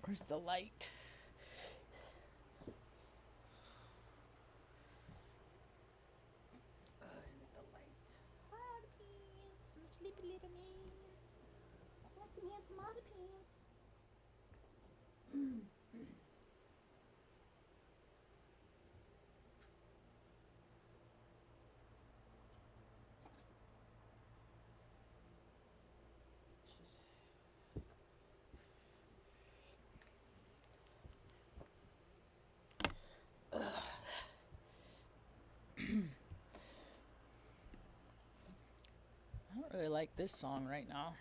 Where's the light? The light. Hot pants. I'm a sleepy little man. Handsome, handsome hot pants. I don't really like this song right now.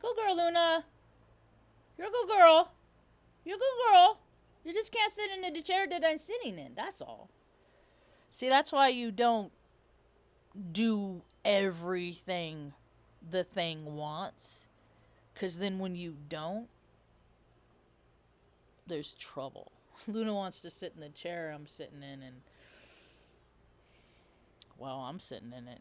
Go girl, Luna. You're a good girl. You're a good girl. You just can't sit in the chair that I'm sitting in. That's all. See, that's why you don't do everything the thing wants. Because then when you don't, there's trouble. Luna wants to sit in the chair I'm sitting in, and well, I'm sitting in it.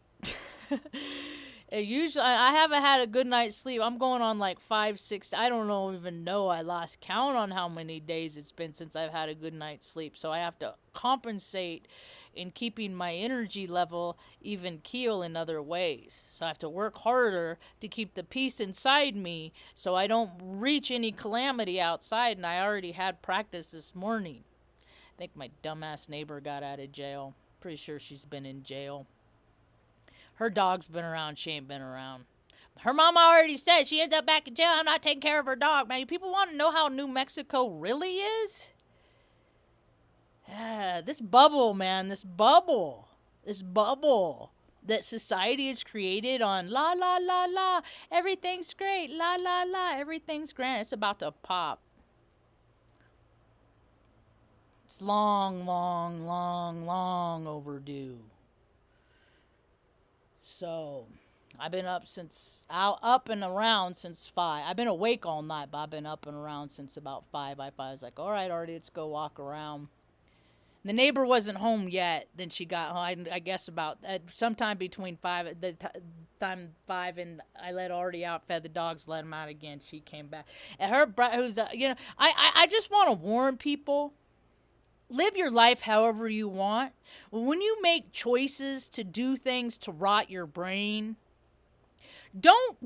Usually, I haven't had a good night's sleep. I'm going on like 5, 6. I don't even know. I lost count on how many days it's been since I've had a good night's sleep. So I have to compensate in keeping my energy level even keel in other ways. So I have to work harder to keep the peace inside me so I don't reach any calamity outside. And I already had practice this morning. I think my dumbass neighbor got out of jail. Pretty sure she's been in jail. Her dog's been around. She ain't been around. Her mama already said she ends up back in jail. I'm not taking care of her dog. Man, people want to know how New Mexico really is? Yeah, this bubble, man. This bubble that society has created on la la la la. Everything's great. La la la. Everything's grand. It's about to pop. It's long, long, long, long overdue. So, I've been up and around since 5. I've been awake all night, but I've been up and around since about 5. I was like, all right, Artie, let's go walk around. The neighbor wasn't home yet. Then she got home, I guess about sometime between 5, time 5, and I let Artie out, fed the dogs, let him out again. She came back. And her, who's, I just want to warn people. Live your life however you want. When you make choices to do things to rot your brain, don't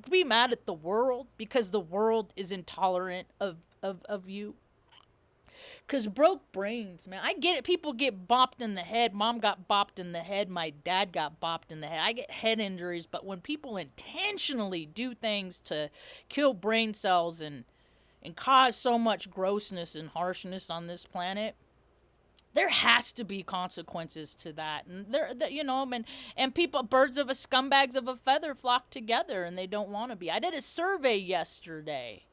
be mad at the world because the world is intolerant of you. Because broke brains, man. I get it. People get bopped in the head. Mom got bopped in the head. My dad got bopped in the head. I get head injuries. But when people intentionally do things to kill brain cells and cause so much grossness and harshness on this planet, there has to be consequences to that. And and people, birds of a scumbags of a feather flock together, and they don't want to be. I did a survey yesterday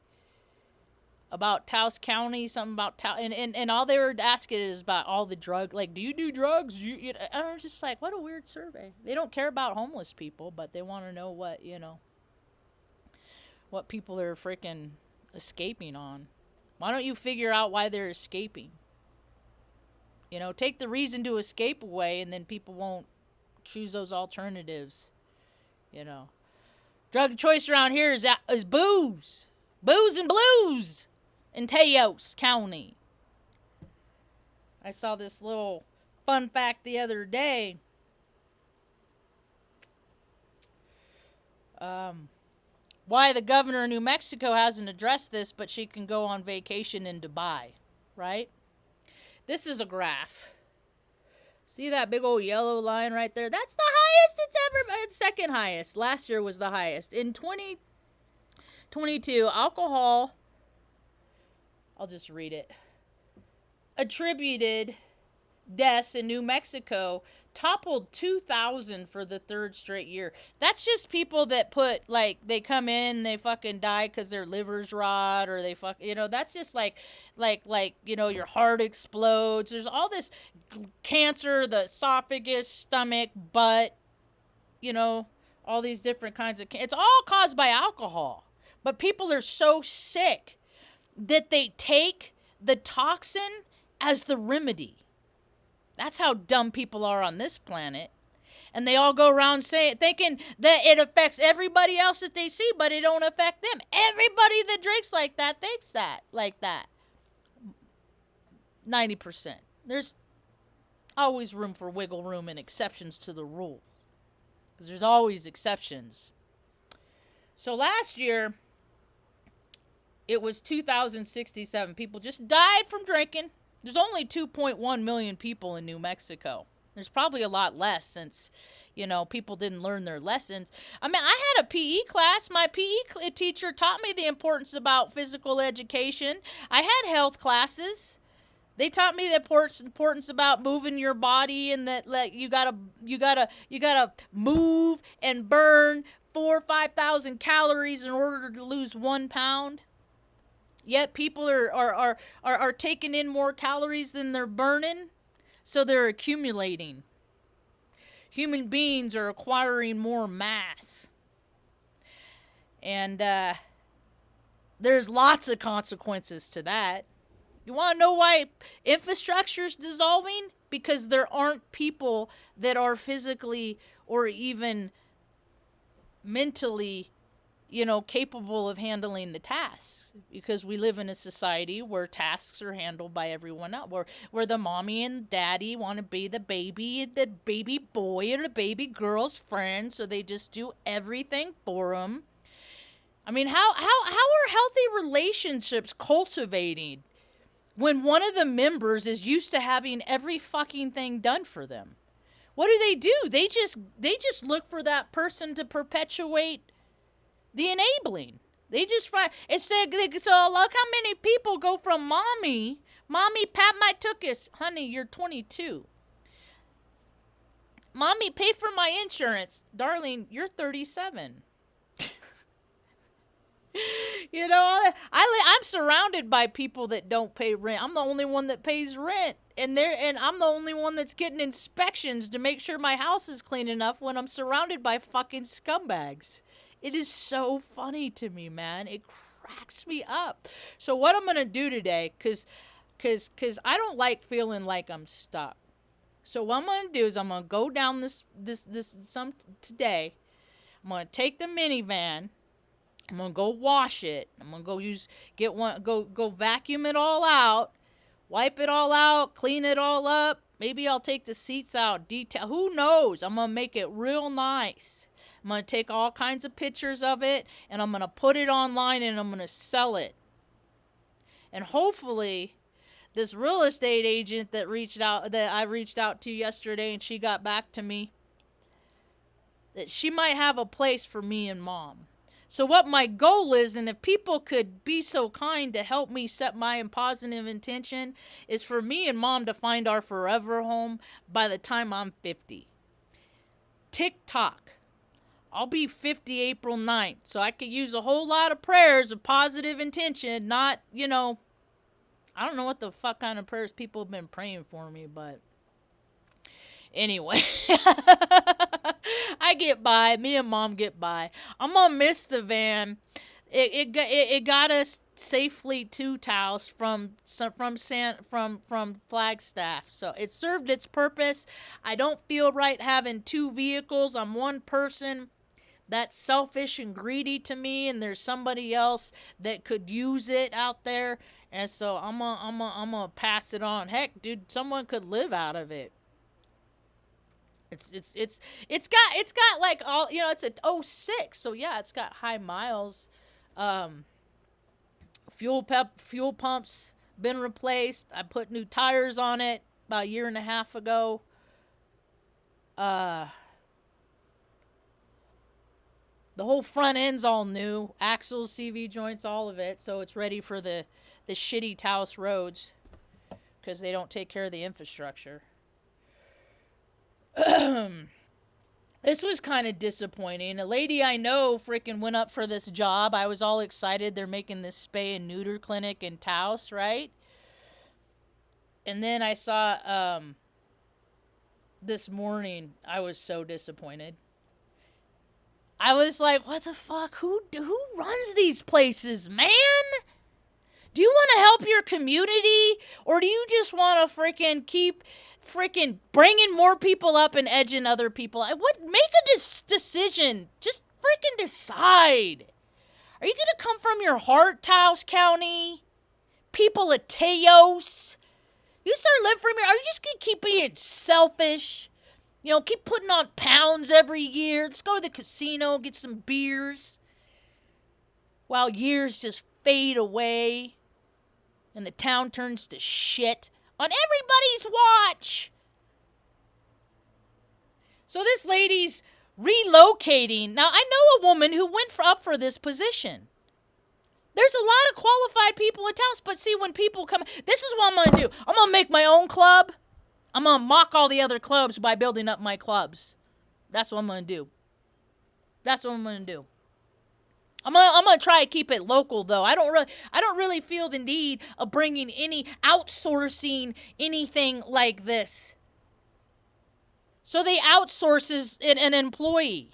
about Taos County, something about Taos, and all they were asking is about all the drug, like, do you do drugs? And I was just like, what a weird survey. They don't care about homeless people, but they want to know what people are freaking escaping on. Why don't you figure out why they're escaping? Take the reason to escape away, and then people won't choose those alternatives. Drug choice around here is booze and blues in Taos County. I saw this little fun fact the other day. Why the governor of New Mexico hasn't addressed this, but she can go on vacation in Dubai, right? This is a graph. See that big old yellow line right there? That's the highest it's ever been. It's second highest. Last year was the highest. In 2022, alcohol, I'll just read it, attributed deaths in New Mexico toppled 2,000 for the third straight year. That's just people that they come in, they fucking die because their livers rot, or they that's just like your heart explodes. There's all this cancer, the esophagus, stomach, butt, all these different kinds of it's all caused by alcohol. But people are so sick that they take the toxin as the remedy. That's how dumb people are on this planet. And they all go around thinking that it affects everybody else that they see, but it don't affect them. Everybody that drinks like that thinks that, like that. 90%. There's always room for wiggle room and exceptions to the rules. Because there's always exceptions. So last year, it was 2,067 people just died from drinking. There's only 2.1 million people in New Mexico. There's probably a lot less since, people didn't learn their lessons. I mean, I had a PE class. My PE teacher taught me the importance about physical education. I had health classes. They taught me the importance about moving your body, and that you gotta move and burn 4,000 or 5,000 calories in order to lose 1 pound. Yet people are taking in more calories than they're burning, so they're accumulating. Human beings are acquiring more mass, and there's lots of consequences to that. You want to know why infrastructure is dissolving? Because there aren't people that are physically or even mentally, capable of handling the tasks. Because we live in a society where tasks are handled by everyone else. Where the mommy and daddy want to be the baby boy or the baby girl's friend, so they just do everything for them. I mean, how are healthy relationships cultivated when one of the members is used to having every fucking thing done for them? What do? They just look for that person to perpetuate the enabling. They just find, so look how many people go from mommy, pat my tuchus, honey, you're 22. Mommy, pay for my insurance, darling, you're 37. I'm surrounded by people that don't pay rent. I'm the only one that pays rent, and I'm the only one that's getting inspections to make sure my house is clean enough when I'm surrounded by fucking scumbags. It is so funny to me, man. It cracks me up. So what I'm gonna do today, cause I don't like feeling like I'm stuck. So what I'm gonna do is I'm gonna go down this today. I'm gonna take the minivan. I'm gonna go wash it. I'm gonna go vacuum it all out, wipe it all out, clean it all up. Maybe I'll take the seats out, detail. Who knows? I'm gonna make it real nice. I'm gonna take all kinds of pictures of it, and I'm gonna put it online, and I'm gonna sell it. And hopefully, this real estate agent that I reached out to yesterday, and she got back to me, that she might have a place for me and Mom. So what my goal is, and if people could be so kind to help me set my positive intention, is for me and Mom to find our forever home by the time I'm 50. Tick-tock. I'll be 50 April 9th, so I could use a whole lot of prayers of positive intention, not, I don't know what the fuck kind of prayers people have been praying for me, but anyway, I get by. Me and Mom get by. I'm gonna miss the van. It got us safely to Taos from Flagstaff, so it served its purpose. I don't feel right having two vehicles. I'm one person. That's selfish and greedy to me, and there's somebody else that could use it out there, and so I'm gonna pass it on. Heck, dude, someone could live out of it. It's got like all, it's a 06, so yeah, it's got high miles. Fuel pumps been replaced. I put new tires on it about a year and a half ago. The whole front end's all new. Axles, CV joints, all of it. So it's ready for the shitty Taos roads, because they don't take care of the infrastructure. This was kind of disappointing. A lady I know freaking went up for this job. I was all excited. They're making this spay and neuter clinic in Taos, right? And then I saw this morning, I was so disappointed. I was like, what the fuck? Who runs these places, man? Do you want to help your community, or do you just want to freaking keep freaking bringing more people up and edging other people? What? Make a decision. Just freaking decide. Are you going to come from your heart, Taos County? People of Taos? You start living from here. Are you just going to keep being selfish? You know, keep putting on pounds every year. Let's go to the casino, get some beers. While years just fade away and the town turns to shit on everybody's watch. So this lady's relocating. Now, I know a woman who went up for this position. There's a lot of qualified people in Taos, but see, when people come, this is what I'm going to do. I'm going to make my own club. I'm going to mock all the other clubs by building up my clubs. That's what I'm going to do. That's what I'm going to do. I'm gonna try to keep it local, though. I don't really feel the need of bringing outsourcing anything like this. So they outsources an employee.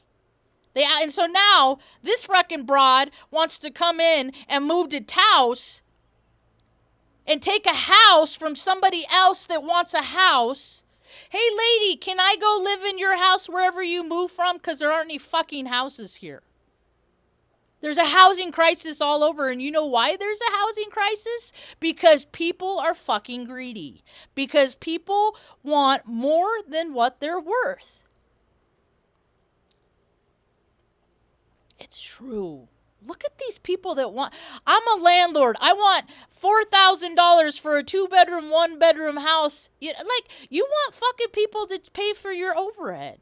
And so now this fucking broad wants to come in and move to Taos and take a house from somebody else that wants a house. Hey, lady, can I go live in your house wherever you move from? Because there aren't any fucking houses here. There's a housing crisis all over, and you know why there's a housing crisis? Because people are fucking greedy. Because people want more than what they're worth. It's true. Look at these people that want... I'm a landlord. I want $4,000 for a 2-bedroom, 1-bedroom house. You want fucking people to pay for your overhead.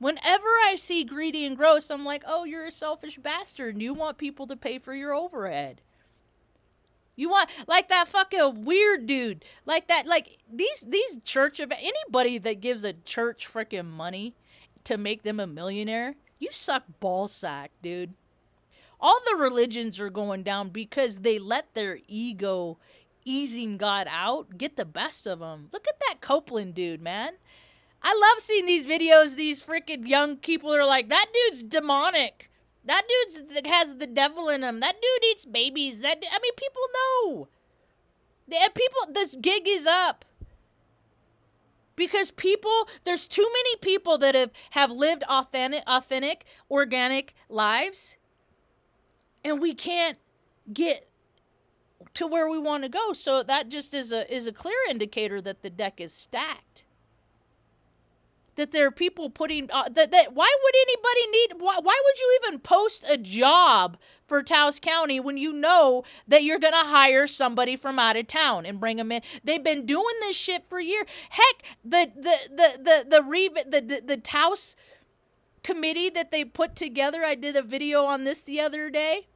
Whenever I see greedy and gross, I'm like, oh, you're a selfish bastard, and you want people to pay for your overhead. You want, like that fucking weird dude, like these church of anybody that gives a church freaking money to make them a millionaire, you suck ballsack, dude. All the religions are going down because they let their ego easing God out get the best of them. Look at that Copeland dude, man. I love seeing these videos, these freaking young people are like, that dude's demonic. That dude has the devil in him. That dude eats babies. People know. This gig is up. Because there's too many people that have lived authentic, organic lives. And we can't get to where we want to go. So that just is a clear indicator that the deck is stacked. That there are people putting why would anybody why would you even post a job for Taos County when you know that you're gonna hire somebody from out of town and bring them in? They've been doing this shit for years. Heck, the Taos committee that they put together, I did a video on this the other day.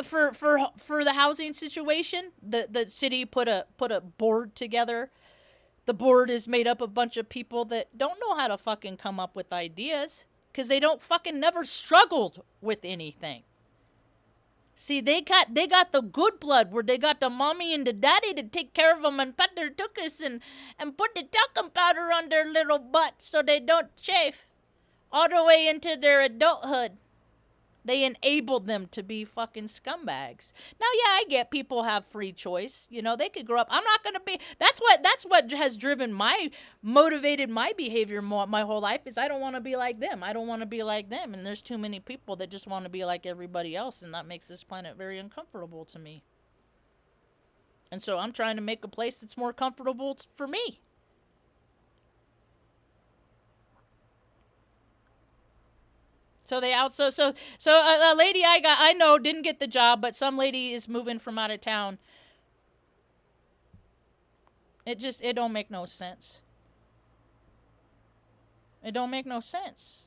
For the housing situation, the city put a board together. The board is made up of a bunch of people that don't know how to fucking come up with ideas because they don't fucking never struggled with anything. See, they got the good blood where they got the mommy and the daddy to take care of them and pet their tuchus and put the talcum powder on their little butt so they don't chafe all the way into their adulthood. They enabled them to be fucking scumbags. Now, yeah, I get people have free choice. You know, they could grow up. I'm not going to be... That's what has motivated my behavior my whole life is I don't want to be like them. I don't want to be like them. And there's too many people that just want to be like everybody else. And that makes this planet very uncomfortable to me. And so I'm trying to make a place that's more comfortable for me. So a lady I know didn't get the job, but some lady is moving from out of town. It don't make no sense. It don't make no sense.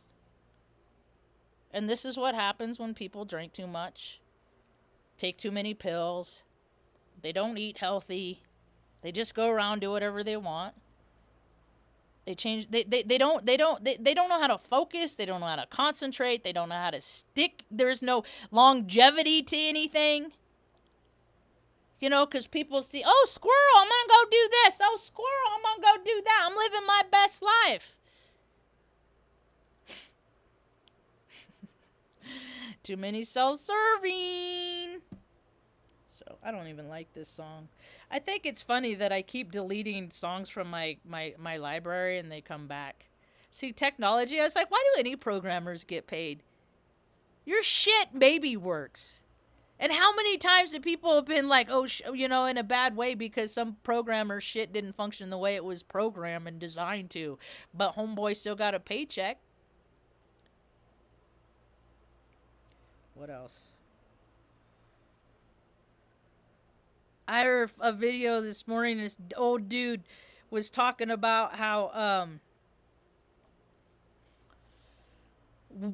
And this is what happens when people drink too much, take too many pills. They don't eat healthy. They just go around, do whatever they want. They change. They don't know how to focus. They don't know how to concentrate. They don't know how to stick. There's no longevity to anything. You know, because people see, oh, squirrel, I'm gonna go do this. Oh, squirrel, I'm gonna go do that. I'm living my best life. Too many self-serving. So I don't even like this song. I think it's funny that I keep deleting songs from my library and they come back. See, technology, I was like, why do any programmers get paid? Your shit maybe works. And how many times have people have been like, oh, in a bad way because some programmer shit didn't function the way it was programmed and designed to. But homeboy still got a paycheck. What else? I heard a video this morning. This old dude was talking about how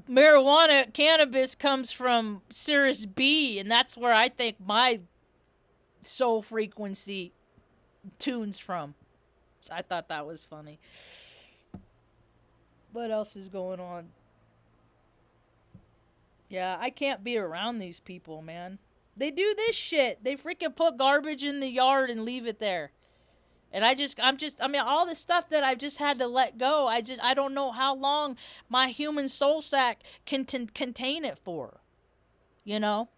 marijuana, cannabis comes from Cirrus B, and that's where I think my soul frequency tunes from. So I thought that was funny. What else is going on? Yeah, I can't be around these people, man. They do this shit. They freaking put garbage in the yard and leave it there. And I mean, all the stuff that I've just had to let go, I don't know how long my human soul sack can contain it for. You know?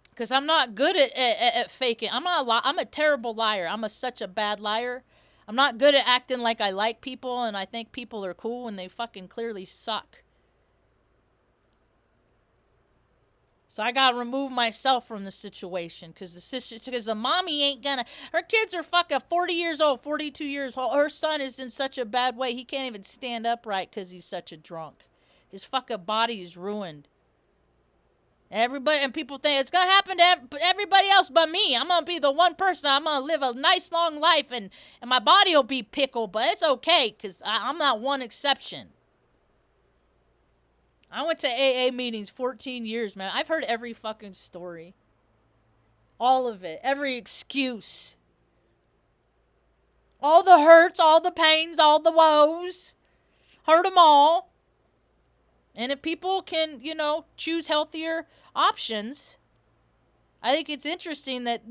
Because I'm not good at faking. I'm a terrible liar. Such a bad liar. I'm not good at acting like I like people and I think people are cool when they fucking clearly suck. So I gotta remove myself from the situation because the mommy ain't gonna. Her kids are fucking 40 years old, 42 years old. Her son is in such a bad way he can't even stand upright because he's such a drunk. His fucking body is ruined. And people think it's gonna happen to everybody else but me. I'm gonna be the one person. I'm gonna live a nice long life and my body will be pickled, but it's okay because I'm not one exception. I went to AA meetings 14 years, man. I've heard every fucking story. All of it. Every excuse. All the hurts, all the pains, all the woes. Heard them all. And if people can, choose healthier options, I think it's interesting that,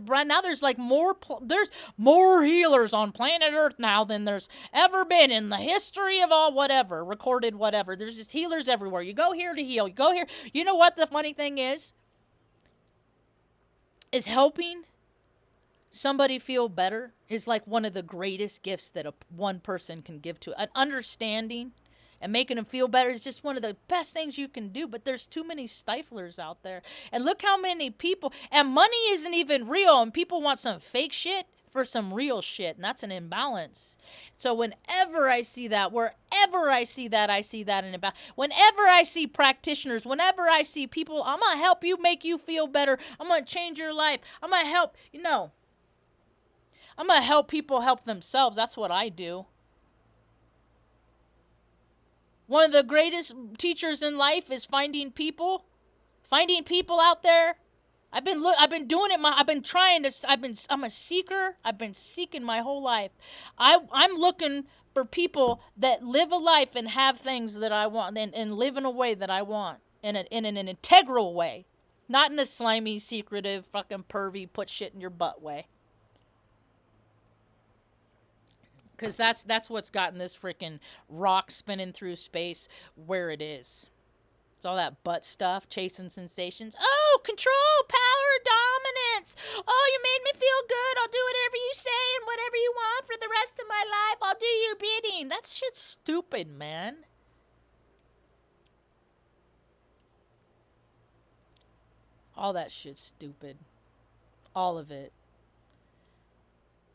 right now there's like there's more healers on planet Earth now than there's ever been in the history of all recorded whatever. There's just healers everywhere. You go here to heal. You go here. You know what the funny thing is? Is helping somebody feel better is like one of the greatest gifts that one person can give to an understanding. And making them feel better is just one of the best things you can do. But there's too many stiflers out there. And look how many people... And money isn't even real. And people want some fake shit for some real shit. And that's an imbalance. So whenever I see that, wherever I see that in imbalance. Whenever I see practitioners, whenever I see people, I'm going to help you make you feel better. I'm going to change your life. I'm going to help, I'm going to help people help themselves. That's what I do. One of the greatest teachers in life is finding people out there. I've been doing it. I'm a seeker. I've been seeking my whole life. I'm looking for people that live a life and have things that I want and live in a way that I want in an integral way, not in a slimy, secretive, fucking pervy, put shit in your butt way. Because that's what's gotten this freaking rock spinning through space where it is. It's all that butt stuff, chasing sensations. Oh, control, power, dominance. Oh, you made me feel good. I'll do whatever you say and whatever you want for the rest of my life. I'll do your bidding. That shit's stupid, man. All that shit's stupid. All of it.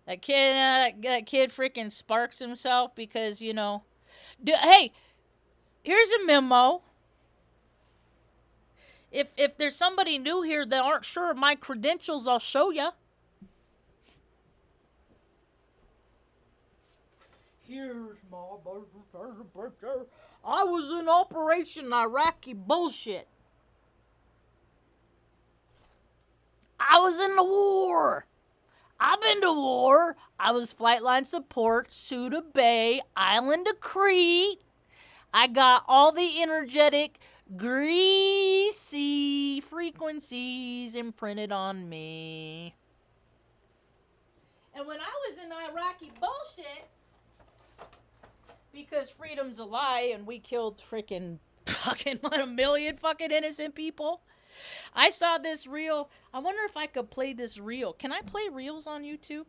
That kid freaking sparks himself because, hey, here's a memo. If there's somebody new here that aren't sure of my credentials, I'll show you. Here's my I was in Operation Iraqi bullshit. I was in the war. I've been to war. I was flight line support, Suda Bay, Island of Crete. I got all the energetic, greasy frequencies imprinted on me. And when I was in Iraqi bullshit, because freedom's a lie and we killed freaking fucking 1 million fucking innocent people, I saw this reel. I wonder if I could play this reel. Can I play reels on YouTube?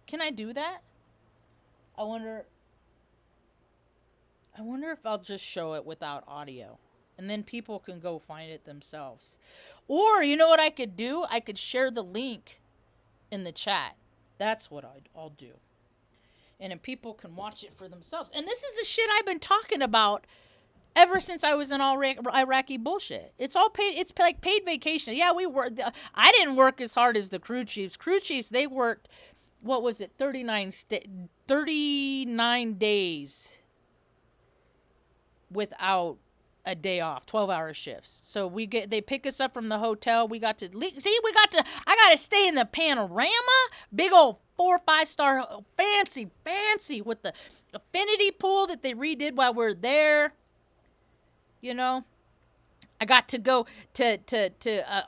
Can I do that? I wonder. I wonder if I'll just show it without audio. And then people can go find it themselves. Or, you know what I could do? I could share the link in the chat. That's what I'll do. And then people can watch it for themselves. And this is the shit I've been talking about ever since I was in all Iraqi bullshit. It's all paid. It's like paid vacation. Yeah, we worked. I didn't work as hard as the crew chiefs. Crew chiefs, they worked, what was it, 39 days without a day off, 12-hour shifts. So they pick us up from the hotel. I got to stay in the panorama, big old 4 or 5 star, fancy with the affinity pool that they redid while we're there. You know, I got to go to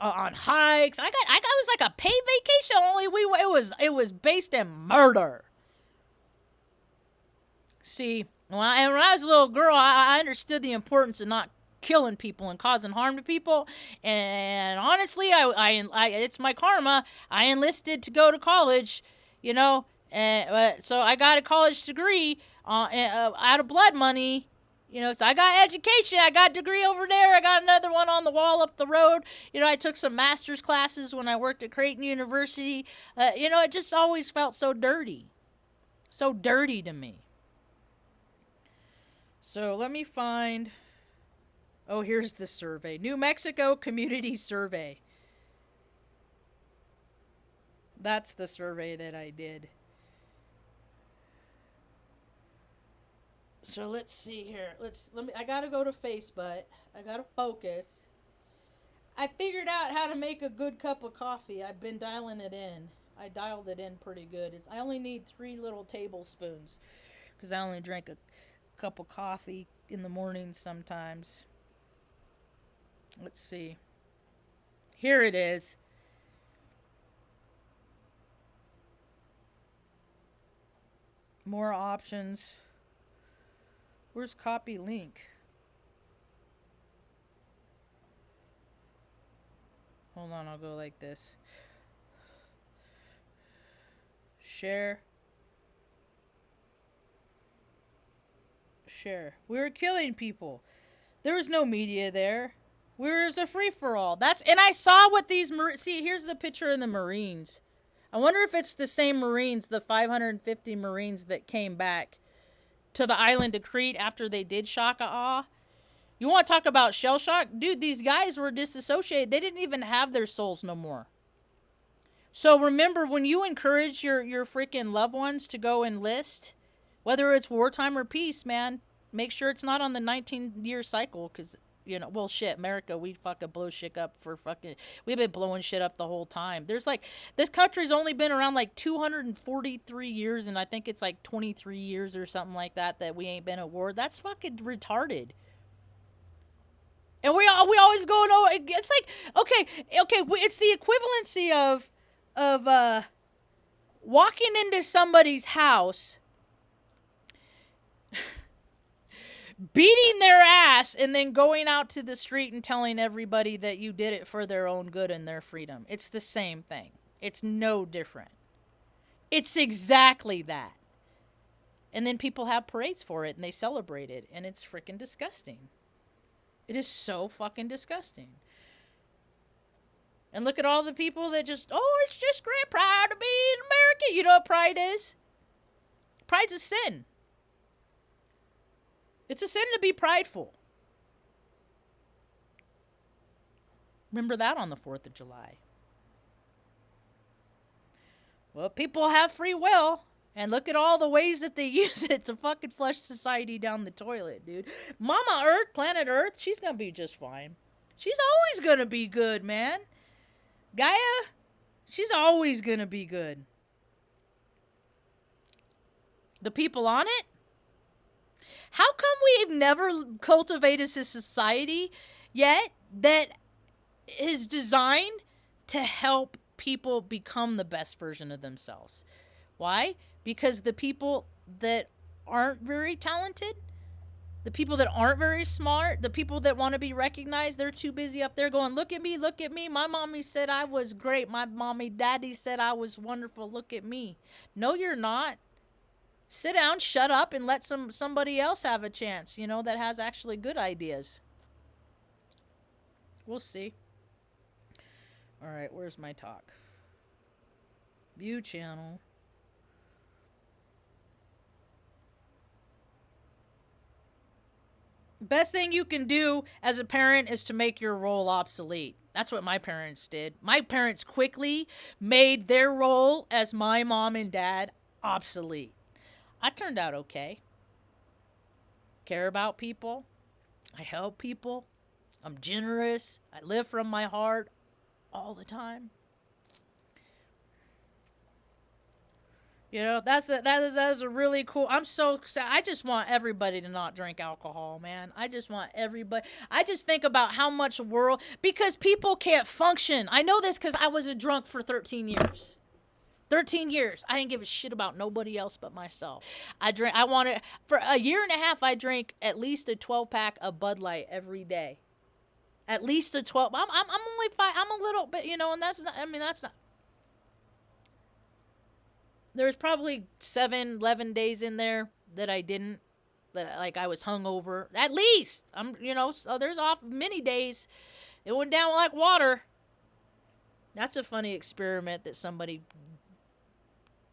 on hikes. I was like a paid vacation. Only it was based in murder. See, when I was a little girl, I understood the importance of not killing people and causing harm to people. And honestly, it's my karma. I enlisted to go to college, you know, and so I got a college degree out of blood money. You know, so I got education. I got a degree over there. I got another one on the wall up the road. You know, I took some master's classes when I worked at Creighton University. You know, it just always felt so dirty. So dirty to me. So let me find... Oh, here's the survey. New Mexico Community Survey. That's the survey that I did. So let's see here. I gotta go to Facebook. I gotta focus. I figured out how to make a good cup of coffee. I've been dialing it in. I dialed it in pretty good. I only need 3 little tablespoons because I only drink a cup of coffee in the morning sometimes. Let's see. Here it is. More options. Where's copy link? Hold on, I'll go like this. Share. Share. We were killing people. There was no media there. It was a free-for-all. And I saw what these... See, here's the picture of the Marines. I wonder if it's the same Marines, the 550 Marines that came back to the island of Crete after they did Shaka-Ah. You want to talk about shell shock? Dude, these guys were disassociated. They didn't even have their souls no more. So remember, when you encourage your freaking loved ones to go enlist, whether it's wartime or peace, man, make sure it's not on the 19-year cycle, because... You know, well, shit, America, we fucking blow shit up we've been blowing shit up the whole time. There's like, this country's only been around like 243 years, and I think it's like 23 years or something like that we ain't been at war. That's fucking retarded. And we always go, no, it's like, okay, it's the equivalency of walking into somebody's house, beating their ass, and then going out to the street and telling everybody that you did it for their own good and their freedom. It's the same thing. It's no different. It's exactly that. And then people have parades for it, and they celebrate it, and it's freaking disgusting. It is so fucking disgusting. And look at all the people that just, it's just great, proud to be an American. You know what pride is? Pride's a sin. It's a sin to be prideful. Remember that on the 4th of July. Well, people have free will. And look at all the ways that they use it to fucking flush society down the toilet, dude. Mama Earth, planet Earth, she's gonna be just fine. She's always gonna be good, man. Gaia, she's always gonna be good. The people on it? How come we've never cultivated a society yet that is designed to help people become the best version of themselves? Why? Because the people that aren't very talented, The people that aren't very smart, the people that want to be recognized, they're too busy up there going, look at me, look at me. My mommy said I was great. My mommy, daddy said I was wonderful. Look at me. No, you're not. Sit down, shut up, and let somebody else have a chance, that has actually good ideas. We'll see. All right, where's my talk? View channel. Best thing you can do as a parent is to make your role obsolete. That's what my parents did. My parents quickly made their role as my mom and dad obsolete. I turned out okay. Care about people. I help people. I'm generous. I live from my heart all the time. That is a really cool. I'm so sad. I just want everybody to not drink alcohol, man. I just want everybody. I just think about how much world, because people can't function. I know this because I was a drunk for 13 years. 13 years. I didn't give a shit about nobody else but myself. For a year and a half, I drank at least a 12-pack of Bud Light every day. At least a 12. I'm only 5. I'm a little bit, and that's not. There's probably 11 days in there that I didn't, that like I was hungover. At least so there's off many days. It went down like water. That's a funny experiment that somebody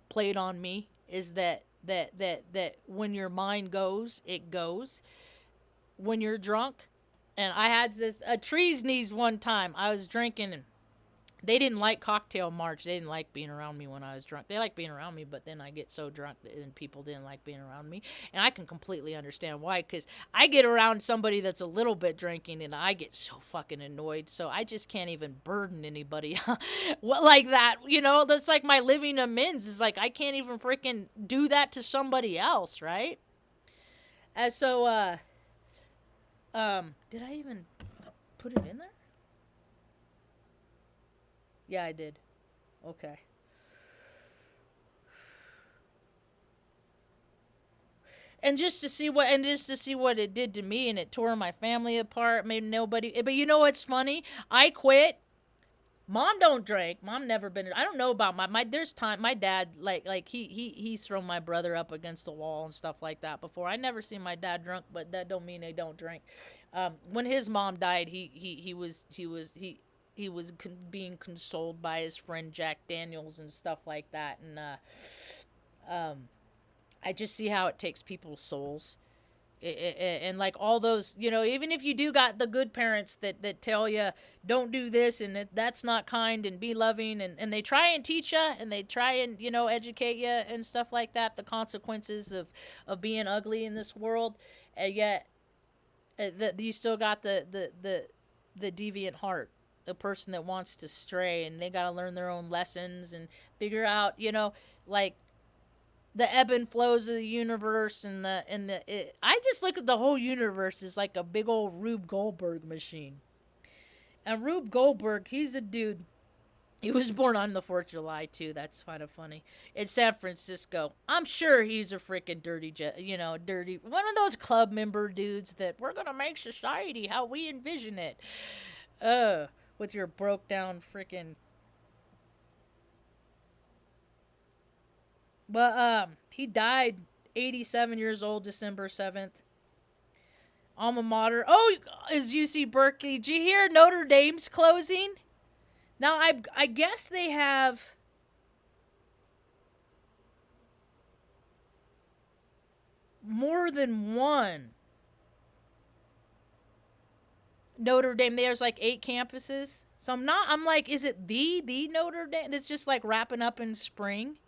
played on me. Is that when your mind goes, it goes. When you're drunk, and I had a tree's knees one time. I was drinking and they didn't like cocktail March. They didn't like being around me when I was drunk. They like being around me, but then I get so drunk and people didn't like being around me. And I can completely understand why, because I get around somebody that's a little bit drinking and I get so fucking annoyed. So I just can't even burden anybody like that. That's like my living amends. Is like I can't even freaking do that to somebody else, right? And so, did I even put it in there? Yeah, I did. Okay. And just to see what it did to me, and it tore my family apart, made nobody. But you know what's funny? I quit. Mom don't drink. Mom never been. I don't know about my. There's time. My dad like he's thrown my brother up against the wall and stuff like that before. I never seen my dad drunk, but that don't mean they don't drink. When his mom died, he was being consoled by his friend Jack Daniels and stuff like that, and I just see how it takes people's souls, and like all those, even if you do got the good parents that tell you don't do this and that's not kind and be loving, and they try and teach you and they try and educate you and stuff like that, the consequences of being ugly in this world, and yet you still got the deviant heart. A person that wants to stray, and they got to learn their own lessons and figure out, like the ebb and flows of the universe, and I just look at the whole universe as like a big old Rube Goldberg machine. And Rube Goldberg, he's a dude. He was born on the 4th of July too. That's kind of funny. In San Francisco. I'm sure he's a freaking dirty one of those club member dudes that we're gonna make society how we envision it. With your broke down freaking. But he died 87 years old, December 7th. Alma mater. Oh, is UC Berkeley. Did you hear Notre Dame's closing? Now I guess they have more than one. Notre Dame, there's like 8 campuses. So I'm like, is it the Notre Dame that's just like wrapping up in spring?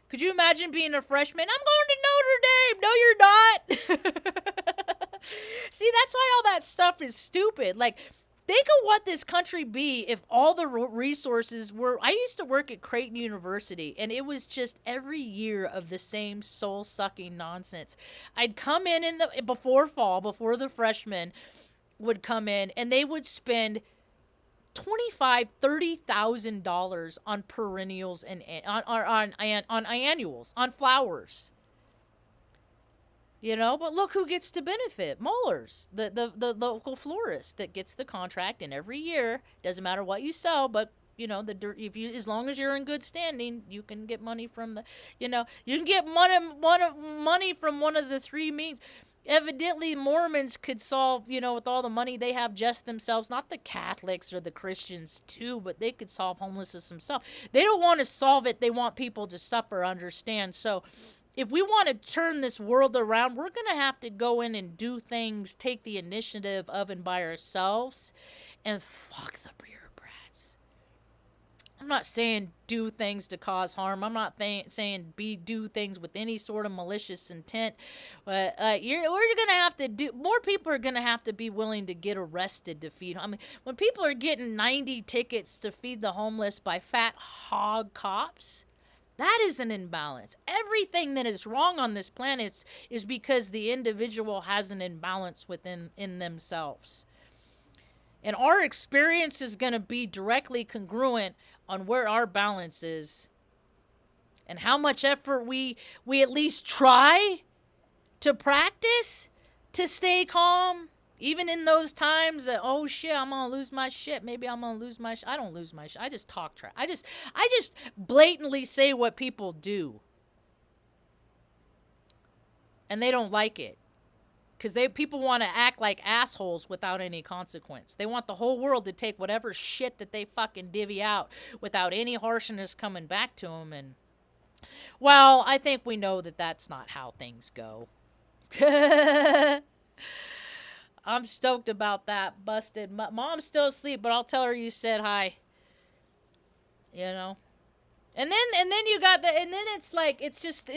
Could you imagine being a freshman? I'm going to Notre Dame. No, you're not. See, that's why all that stuff is stupid. Like, think of what this country be if all the resources were. I used to work at Creighton University, and it was just every year of the same soul-sucking nonsense. I'd come in before fall, before the freshmen would come in, and they would spend $25,000-$30,000 on perennials and on annuals, on flowers. But look who gets to benefit. Mullers, the local florist that gets the contract, and every year, doesn't matter what you sell, but if you, as long as you're in good standing, you can get money from you can get money from one of the three means. Evidently, Mormons could solve, with all the money they have just themselves, not the Catholics or the Christians too, but they could solve homelessness themselves. They don't want to solve it. They want people to suffer, understand. So if we want to turn this world around, we're going to have to go in and do things, take the initiative of and by ourselves, and fuck the bureaucrats. I'm not saying do things to cause harm. I'm not saying do things with any sort of malicious intent. But we're going to have to do, more people are going to have to be willing to get arrested to feed. I mean, when people are getting 90 tickets to feed the homeless by fat hog cops, that is an imbalance. Everything that is wrong on this planet is because the individual has an imbalance in themselves. And our experience is going to be directly congruent on where our balance is and how much effort we at least try to practice to stay calm. Even in those times that, oh shit, I'm gonna lose my shit. Maybe I'm gonna lose my shit. I don't lose my shit. I just talk trash. I just blatantly say what people do. And they don't like it. Because people want to act like assholes without any consequence. They want the whole world to take whatever shit that they fucking divvy out without any harshness coming back to them. And, well, I think we know that that's not how things go. I'm stoked about that. Busted. Mom's still asleep, but I'll tell her you said hi. And then you got and then it's just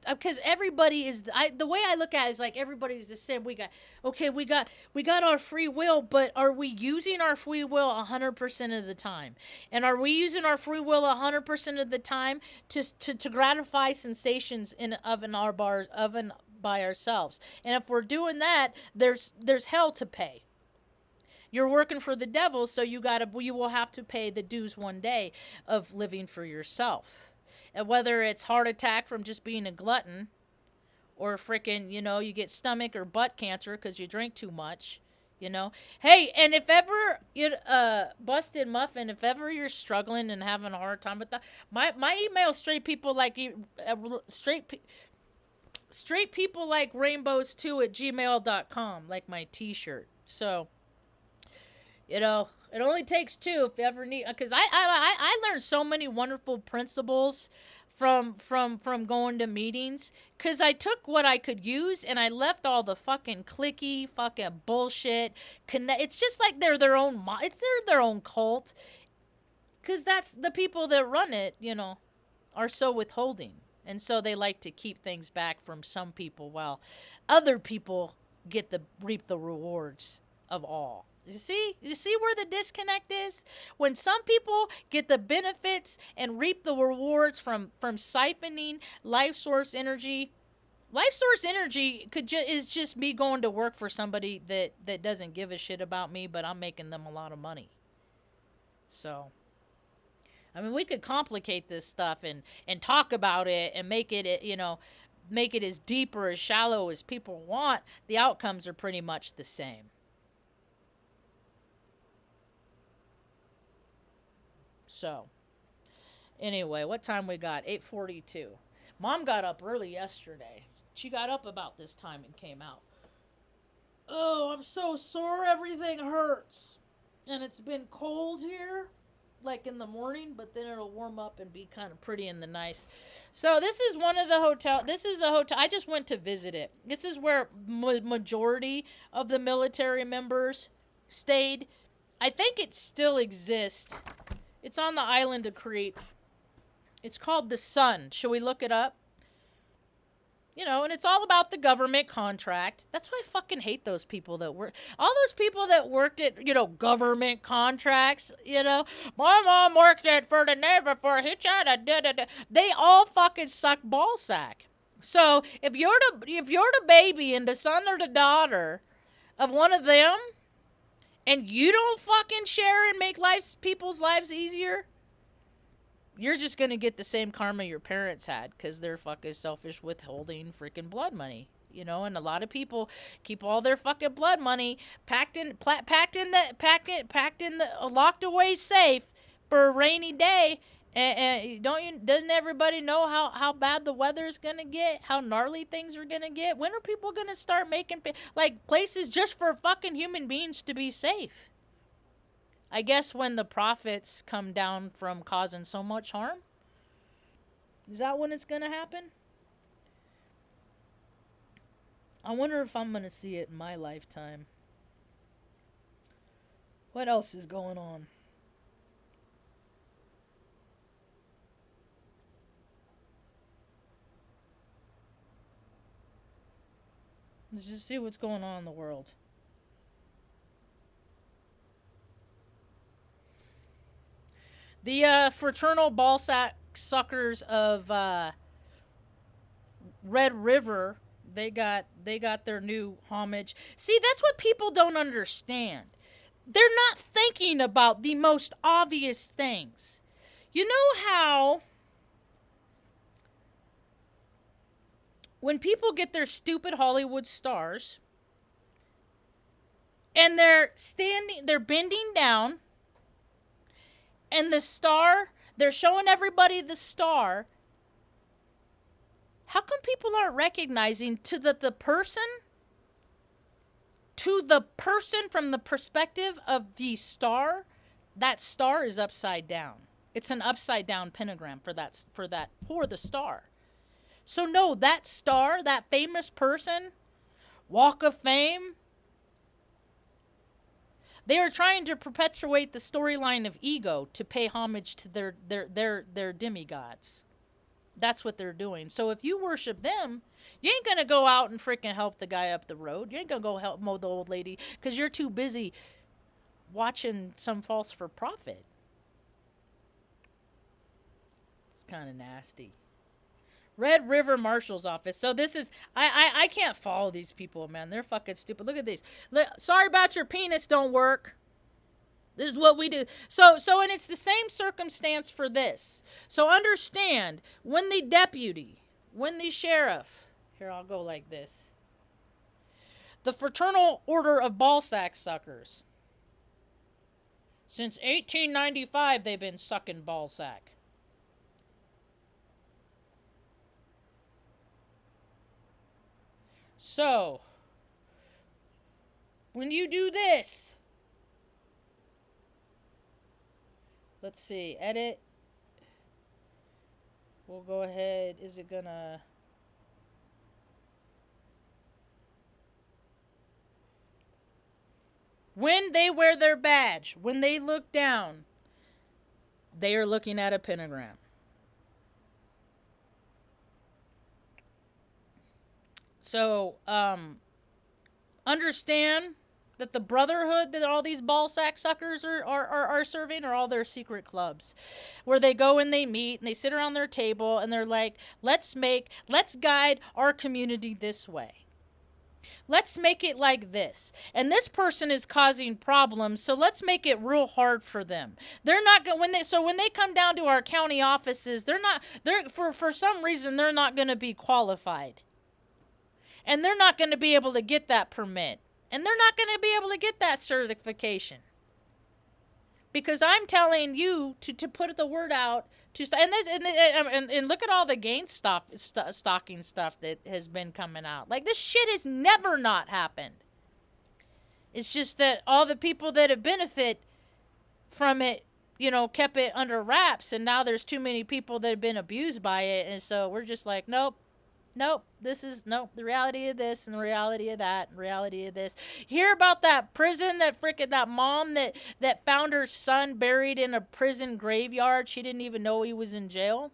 because everybody is, the way I look at it is like everybody's the same. We got our free will, but are we using our free will 100% of the time? And are we using our free will 100% of the time to gratify sensations by ourselves? And if we're doing that, there's hell to pay. You're working for the devil, so you will have to pay the dues one day of living for yourself. And whether it's heart attack from just being a glutton, or freaking, you get stomach or butt cancer because you drink too much, Hey, and if ever busted muffin, if ever you're struggling and having a hard time with that, my email straight people like rainbows too at gmail.com, like my t-shirt. So it only takes two if you ever need, because I learned so many wonderful principles from going to meetings, because I took what I could use and I left all the fucking clicky fucking bullshit. It's just like they're their own cult, because that's the people that run it, are so withholding, and so they like to keep things back from some people while other people reap the rewards of all. You see where the disconnect is? When some people get the benefits and reap the rewards from siphoning life source energy. Life source energy is just me going to work for somebody that doesn't give a shit about me, but I'm making them a lot of money. So, I mean, we could complicate this stuff and talk about it and make it as deep or as shallow as people want. The outcomes are pretty much the same. So, anyway, what time we got? 8:42. Mom got up early yesterday. She got up about this time and came out. Oh, I'm so sore. Everything hurts. And it's been cold here, like in the morning, but then it'll warm up and be kind of pretty in the nice. So this is one of the hotel. This is a hotel. I just went to visit it. This is where majority of the military members stayed. I think it still exists. It's on the island of Crete. It's called the Sun. Shall we look it up? And it's all about the government contract. That's why I fucking hate those people that work. All those people that worked at, government contracts, My mom worked for the Navy for Hitchhiker. They all fucking suck ball sack. So if you're the baby and the son or the daughter of one of them, and you don't fucking share and make people's lives easier, you're just going to get the same karma your parents had, because they're fucking selfish, withholding freaking blood money. You know, and a lot of people keep all their fucking blood money packed in the locked away safe for a rainy day. And doesn't everybody know how bad the weather is gonna get? How gnarly things are gonna get? When are people gonna start making like places just for fucking human beings to be safe? I guess when the profits come down from causing so much harm, is that when it's gonna happen? I wonder if I'm gonna see it in my lifetime. What else is going on? Let's just see what's going on in the world. The fraternal ball sack suckers of Red River, they got their new homage. See, that's what people don't understand. They're not thinking about the most obvious things. You know how when people get their stupid Hollywood stars and they're bending down, and the star, they're showing everybody the star. How come people aren't recognizing the person from the perspective of the star? That star is upside down. It's an upside down pentagram for the star. So no, that star, that famous person, Walk of Fame, they are trying to perpetuate the storyline of ego to pay homage to their demigods. That's what they're doing. So if you worship them, you ain't gonna go out and freaking help the guy up the road. You ain't gonna go help mow the old lady because you're too busy watching some false for profit. It's kind of nasty. Red River Marshal's Office. So this is I can't follow these people, man. They're fucking stupid. Look at these. Sorry about your penis don't work. This is what we do. So and it's the same circumstance for this. So understand, when the sheriff, here I'll go like this. The Fraternal Order of Ballsack Suckers. Since 1895 they've been sucking ballsack. So, when you do this, let's see, edit. We'll go ahead. Is it gonna... When they wear their badge, when they look down, they are looking at a pentagram. So, understand that the brotherhood that all these ball sack suckers are serving are all their secret clubs where they go and they meet and they sit around their table and they're like, let's guide our community this way. Let's make it like this. And this person is causing problems, so let's make it real hard for them. They're not going when they come down to our county offices, for some reason they're not going to be qualified. And they're not going to be able to get that permit. And they're not going to be able to get that certification. Because I'm telling you to put the word out and look at all the gain stocking stuff that has been coming out. Like, this shit has never not happened. It's just that all the people that have benefit from it, kept it under wraps, and now there's too many people that have been abused by it, and so we're just like, nope, the reality of this and the reality of that and the reality of this. Hear about that prison, that mom that found her son buried in a prison graveyard. She didn't even know he was in jail.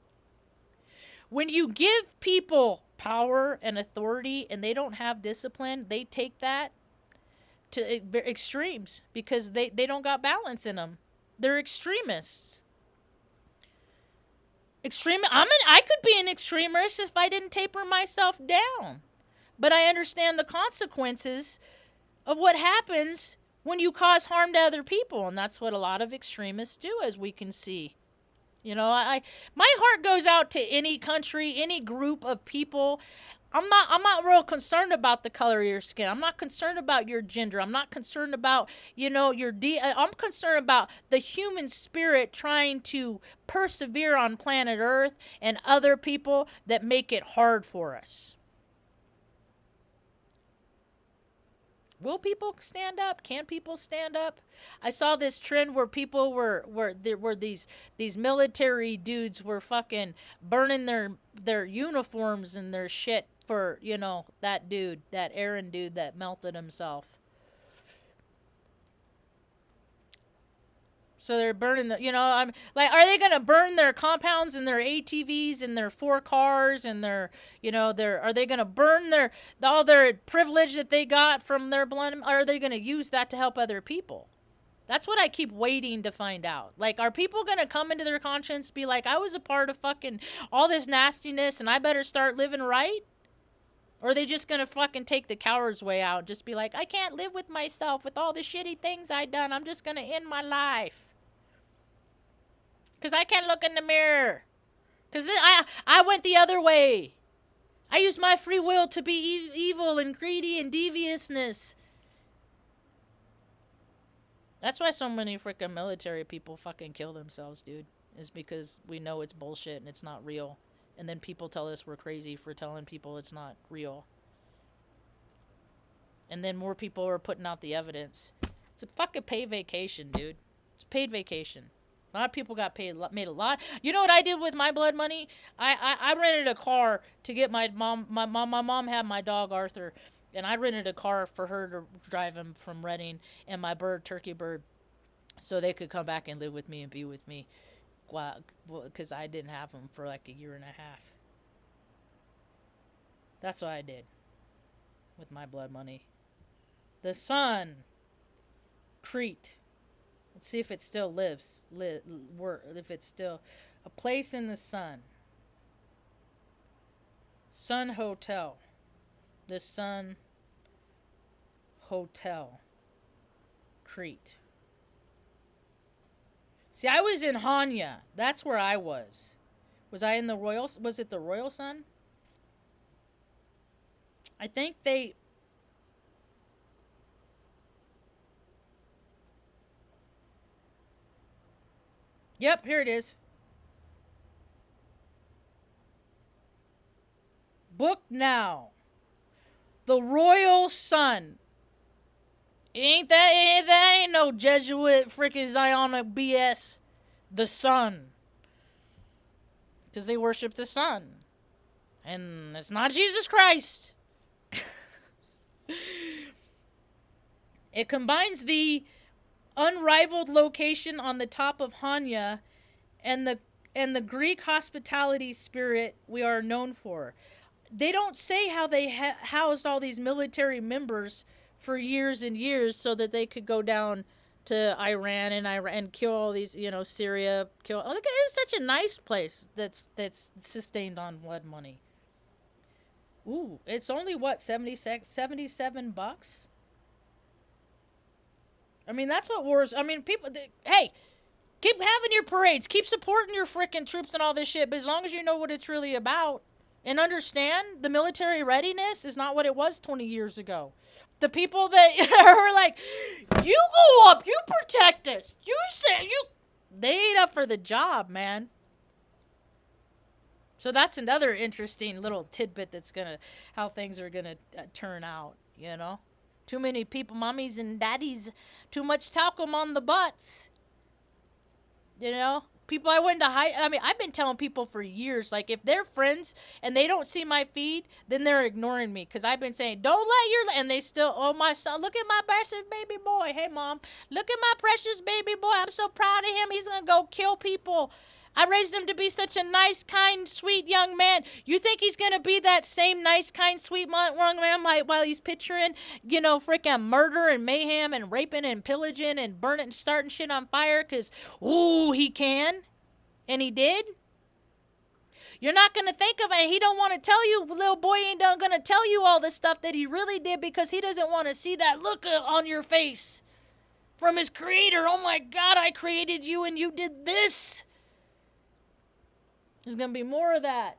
When you give people power and authority and they don't have discipline, they take that to extremes because they don't got balance in them. They're extremists. I could be an extremist if I didn't taper myself down. But I understand the consequences of what happens when you cause harm to other people. And that's what a lot of extremists do, as we can see You know, my heart goes out to any country, any group of people. I'm not real concerned about the color of your skin. I'm not concerned about your gender. I'm not concerned about, I'm concerned about the human spirit trying to persevere on planet Earth and other people that make it hard for us. Will people stand up? Can people stand up? I saw this trend where people there were these military dudes were fucking burning their uniforms and their shit for, that dude, that Aaron dude that melted himself. So they're burning I'm like, are they gonna burn their compounds and their ATVs and their 4 cars and their, are they gonna burn all their privilege that they got from their blood? Or are they gonna use that to help other people? That's what I keep waiting to find out. Like, are people gonna come into their conscience, be like, I was a part of fucking all this nastiness and I better start living right? Or are they just gonna fucking take the coward's way out and just be like, I can't live with myself with all the shitty things I done. I'm just gonna end my life. Because I can't look in the mirror. Because I went the other way. I used my free will to be evil and greedy and deviousness. That's why so many freaking military people fucking kill themselves, dude. Is because we know it's bullshit and it's not real. And then people tell us we're crazy for telling people it's not real. And then more people are putting out the evidence. It's a fucking paid vacation, dude. It's paid vacation. A lot of people made a lot. You know what I did with my blood money? I rented a car to get my mom. My mom had my dog Arthur, and I rented a car for her to drive him from Reading and my turkey bird, so they could come back and live with me and be with me, because I didn't have them for like a year and a half. That's what I did with my blood money. The sun, Crete. Let's see if it still lives. If it's still a place in the sun. Sun Hotel. The Sun Hotel. Crete. See, I was in Hanya. That's where I was. Was I in the Royal? Was it the Royal Sun? I think they. Yep, here it is. Book now. The Royal Sun. That ain't no Jesuit freaking Zionic BS. The sun. Because they worship the sun. And it's not Jesus Christ. It combines the unrivaled location on the top of Hanya and the Greek hospitality spirit we are known for. They don't say how they housed all these military members for years and years so that they could go down to Iran and kill all these, Syria. Look, it's such a nice place that's sustained on blood money. Ooh, it's only what, $77? I mean, that's what wars. I mean, hey, keep having your parades, keep supporting your freaking troops and all this shit. But as long as you know what it's really about and understand, the military readiness is not what it was 20 years ago. The people that are like, you go up, you protect us, they ain't up for the job, man. So that's another interesting little tidbit how things are gonna turn out, Too many people, mommies and daddies, too much talcum on the butts. People I went to I've been telling people for years, like, if they're friends and they don't see my feed, then they're ignoring me. Because I've been saying, don't let and they still, oh, my son, look at my precious baby boy. Hey, Mom, look at my precious baby boy. I'm so proud of him. He's going to go kill people. I raised him to be such a nice, kind, sweet young man. You think he's going to be that same nice, kind, sweet young man while he's picturing, freaking murder and mayhem and raping and pillaging and burning and starting shit on fire because, ooh, he can? And he did? You're not going to think of it. He don't want to tell you, little boy ain't going to tell you all the stuff that he really did because he doesn't want to see that look on your face from his creator. Oh, my God, I created you and you did this. There's going to be more of that.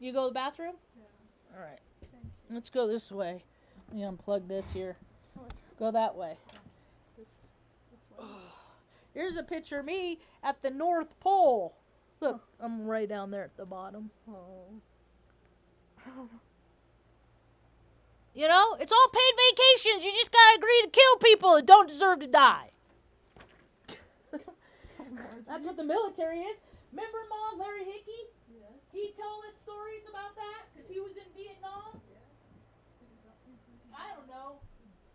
You go to the bathroom? Yeah. All right. Thank you. Let's go this way. Let me unplug this here. Go that way. This way. Here's a picture of me at the North Pole. Look, I'm right down there at the bottom. Oh. You know, it's all paid vacations. You just gotta agree to kill people that don't deserve to die. That's what the military is. Remember Mom, Larry Hickey? Yes. He told us stories about that because he was in Vietnam. Yes. I don't know.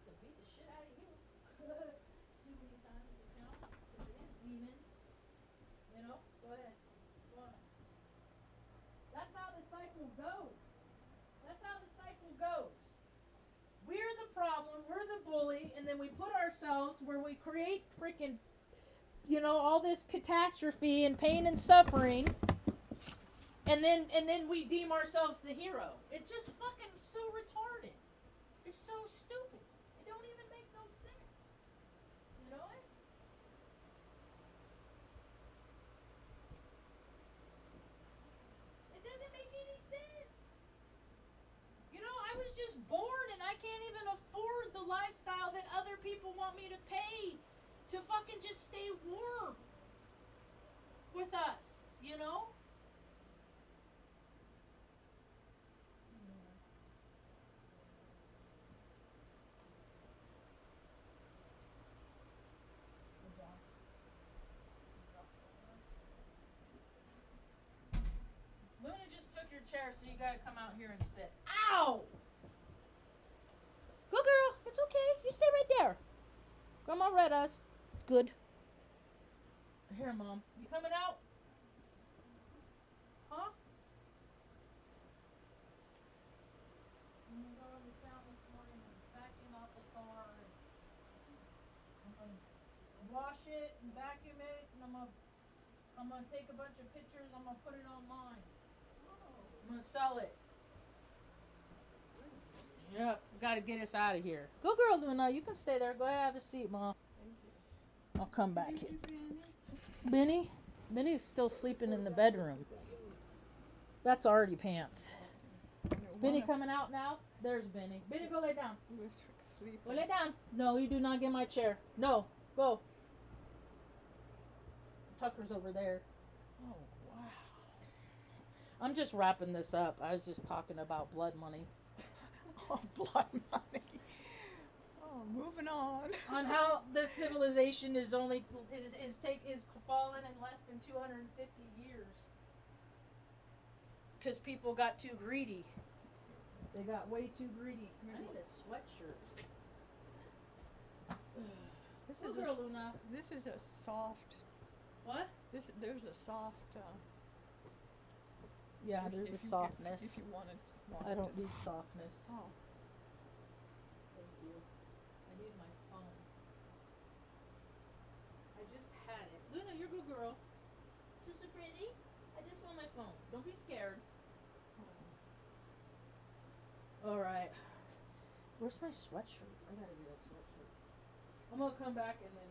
They'll beat the shit out of you. Too many times to count. Because it is demons. You know? Go ahead. Go on. That's how the cycle goes. That's how the cycle goes. We're the problem, we're the bully, and then we put ourselves where we create freaking, you know, all this catastrophe and pain and suffering, and then we deem ourselves the hero. It's just fucking so retarded. It's so stupid. It don't even make no sense. You know it? It doesn't make any sense. You know, I was just born and I can't even afford the lifestyle that other people want me to pay to fucking just stay warm with us, you know? Luna just took your chair, so you gotta come out here and sit. Ow! Good girl, it's okay. You stay right there. Grandma read us. It's good. Here, Mom. You coming out? Huh? I'm gonna go to town this morning and vacuum out the car. And I'm gonna wash it and vacuum it, and I'm gonna take a bunch of pictures. I'm gonna put it online. I'm gonna sell it. Yep, gotta get us out of here. Go, girl, Luna. You can stay there. Go ahead, have a seat, Mom. I'll come back here. Benny? Benny's still sleeping in the bedroom. That's already pants. Is Benny coming out now? There's Benny. Benny, go lay down. Go lay down. No, you do not get my chair. No, go. Tucker's over there. Oh, wow. I'm just wrapping this up. I was just talking about blood money. Oh, blood money. Oh, moving on. On how the civilization is only is fallen in less than 250 years. Because people got too greedy. They got way too greedy. I need a sweatshirt. Luna. This is a soft. What? There's a soft. Yeah, there's a softness. If you want I don't need softness. Oh. Thank you. I need my phone. I just had it. Luna, you're a good girl. So pretty. I just want my phone. Don't be scared. Alright. Where's my sweatshirt? I gotta get a sweatshirt. I'm gonna come back and then.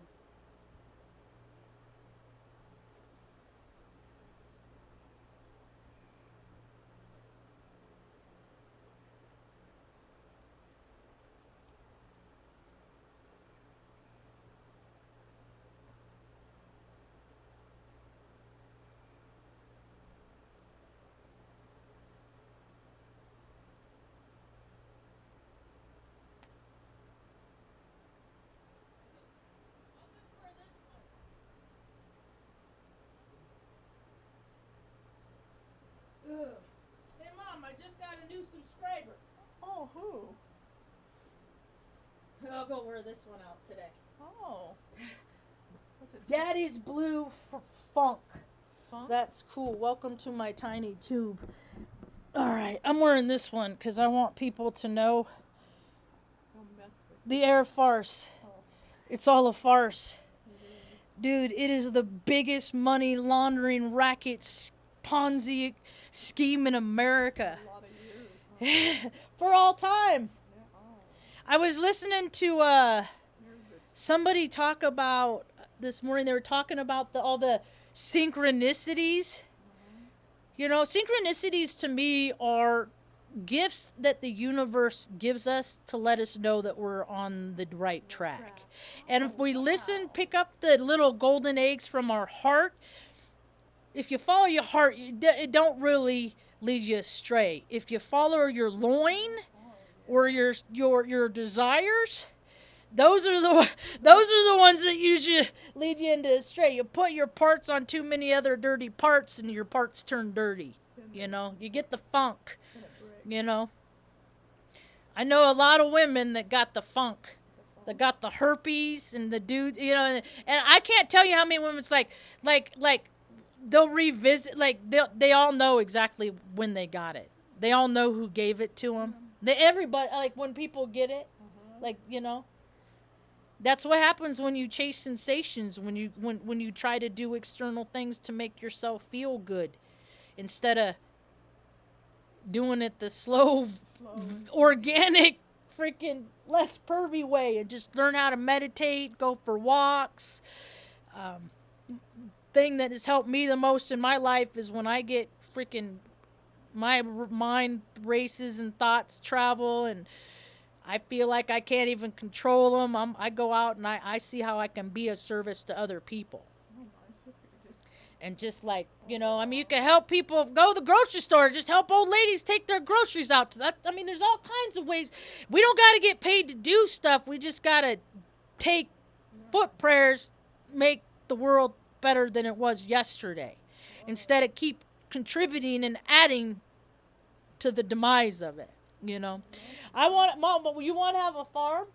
Hey, Mom, I just got a new subscriber. Oh, who? I'll go wear this one out today. Oh. What's it? Daddy's Blue Funk. Funk? That's cool. Welcome to my tiny tube. Alright, I'm wearing this one because I want people to know Don't mess with the air farce. Oh. It's all a farce. Dude, it is the biggest money laundering racket Ponzi scheme in America. A lot of years. Huh? For all time. Yeah. Oh. I was listening to You're good. somebody talk about this morning. They were talking about all the synchronicities. You know, synchronicities to me are gifts that the universe gives us to let us know that we're on the right track. And if we listen, pick up the little golden eggs from our heart, if you follow your heart, it don't really lead you astray. If you follow your loin or your desires, those are the ones that usually lead you into astray. You put your parts on too many other dirty parts, and your parts turn dirty. You know, you get the funk. You know, I know a lot of women that got the funk, that got the herpes, and the dudes. You know, and I can't tell you how many women. It's like they'll revisit. Like they all know exactly when they got it. They all know who gave it to them. Everybody, like when people get it, like, you know. That's what happens when you chase sensations, when you try to do external things to make yourself feel good instead of doing it the slow, organic, freaking less pervy way, and just learn how to meditate, go for walks. Thing that has helped me the most in my life is when I get freaking my mind races and thoughts travel, and I feel like I can't even control them. I go out and I see how I can be of service to other people. And just like, you know, I mean, you can help people go to the grocery store. Just help old ladies take their groceries out. I mean, there's all kinds of ways. We don't got to get paid to do stuff. We just got to take foot prayers, make the world better than it was yesterday. Instead of keep contributing and adding to the demise of it, you know. Mom, you want to have a farm?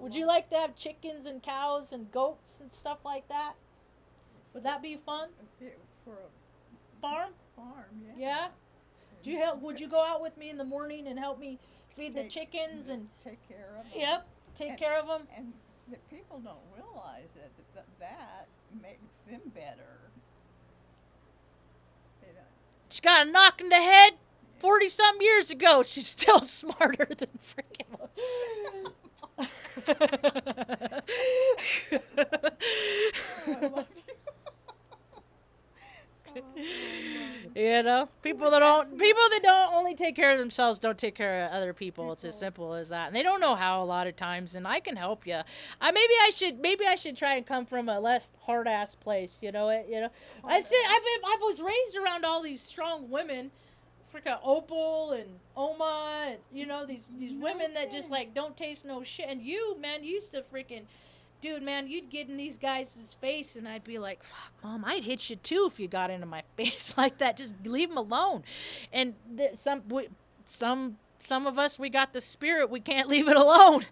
Would you like to have chickens and cows and goats and stuff like that? Would that be fun? For a Farm? Yeah. Would you go out with me in the morning and help me feed the chickens and take care of them? Yep, take care of them. And the people don't realize that makes them better. They don't. She got a knock in the head 40-something years ago. She's still smarter than freaking. I love you. You know, people that don't only take care of themselves don't take care of other people. It's as simple as that, and they don't know how a lot of times. And I can help you. Maybe I should try and come from a less hard ass place. You know it. You know, I was raised around all these strong women, freaking Opal and Oma, and, you know, these women that just like don't taste no shit. And you, man, used to freaking. Dude, man, you'd get in these guys' face, and I'd be like, fuck, Mom, I'd hit you too if you got into my face like that. Just leave them alone. And some of us, we got the spirit. We can't leave it alone.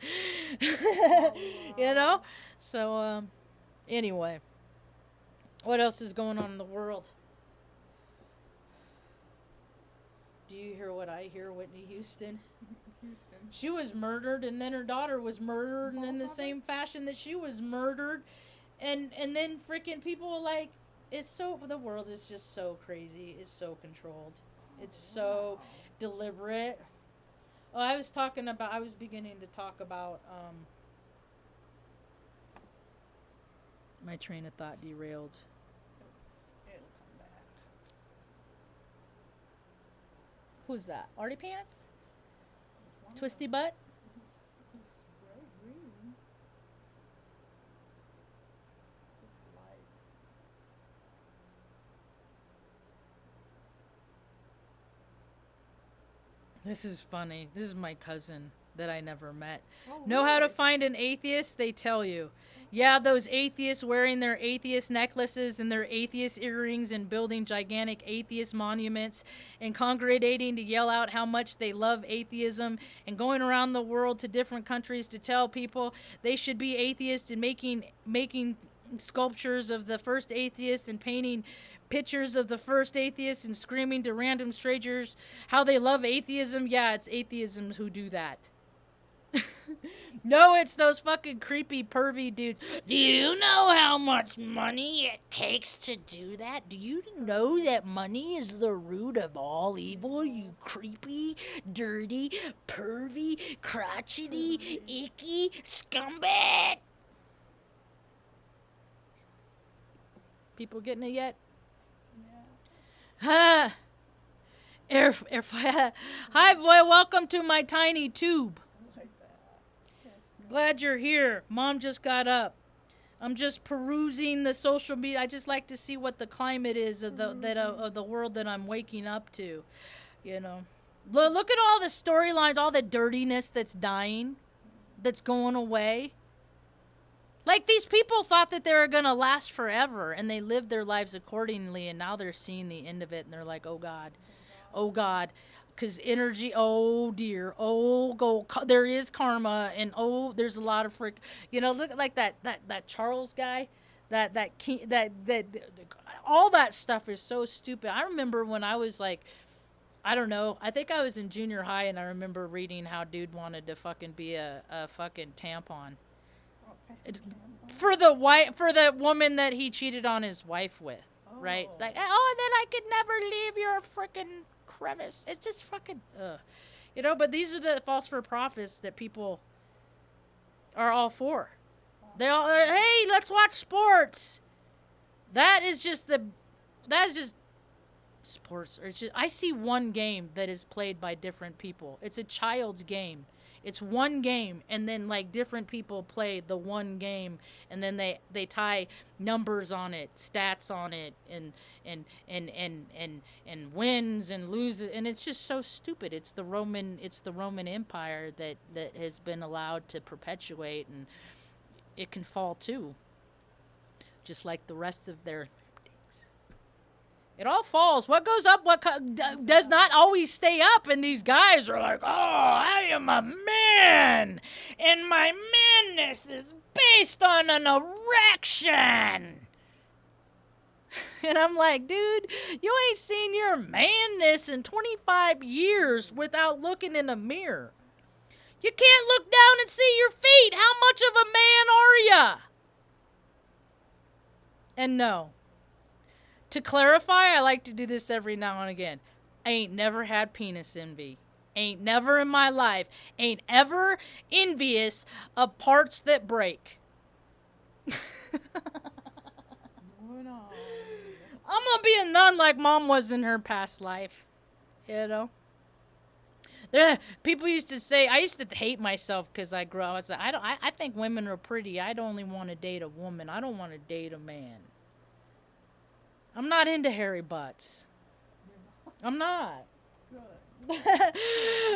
You know? So, anyway. What else is going on in the world? Do you hear what I hear, Whitney Houston? She was murdered, and then her daughter was murdered, and in the same fashion that she was murdered, and then freaking people like, the world is just so crazy. It's so controlled. It's so deliberate. Oh, I was beginning to talk about, my train of thought derailed. It'll come back. Who's that? Artie Pants? Twisty butt? It's very green. Just light. This is funny. This is my cousin that I never met. Oh, Know how to really? find an atheist? They tell you. Yeah, those atheists wearing their atheist necklaces and their atheist earrings and building gigantic atheist monuments and congregating to yell out how much they love atheism and going around the world to different countries to tell people they should be atheists and making sculptures of the first atheists and painting pictures of the first atheists and screaming to random strangers how they love atheism. Yeah, it's atheisms who do that. No, it's those fucking creepy, pervy dudes. Do you know how much money it takes to do that? Do you know that money is the root of all evil, you creepy, dirty, pervy, crotchety, icky scumbag? People getting it yet? Yeah. Huh. Hi, boy. Welcome to my tiny tube. Like that. Yes. Glad you're here. Mom just got up. I'm just perusing the social media. I just like to see what the climate is of the world that I'm waking up to. You know, look at all the storylines, all the dirtiness that's dying, that's going away. Like, these people thought that they were going to last forever, and they lived their lives accordingly, and now they're seeing the end of it, and they're like, oh, God. Oh, God. Because energy, oh, dear. Oh, there is karma, and, oh, there's a lot of frick. You know, look like that Charles guy. That all that stuff is so stupid. I remember when I was like, I don't know. I think I was in junior high, and I remember reading how dude wanted to fucking be a fucking tampon. For the woman that he cheated on his wife with, right? Like, oh, then I could never leave your freaking crevice. It's just fucking, you know. But these are the false for profits that people are all for. Hey, let's watch sports. That's just sports. Or it's just, I see one game that is played by different people. It's a child's game. It's one game, and then like different people play the one game, and then they tie numbers on it, stats on it, and wins and loses, and it's just so stupid. It's the Roman Empire that has been allowed to perpetuate, and it can fall too, just like the rest of their. It all falls. What goes up, does not always stay up. And these guys are like, oh, I am a man. And my manness is based on an erection. And I'm like, dude, you ain't seen your manness in 25 years without looking in a mirror. You can't look down and see your feet. How much of a man are ya? And no. To clarify, I like to do this every now and again. I ain't never had penis envy. Ain't never in my life. Ain't ever envious of parts that break. Moving on. I'm gonna be a nun like Mom was in her past life. You know? People used to say, I used to hate myself because I grew up. I was like, I think women are pretty. I'd only want to date a woman. I don't want to date a man. I'm not into hairy butts. I'm not. Good.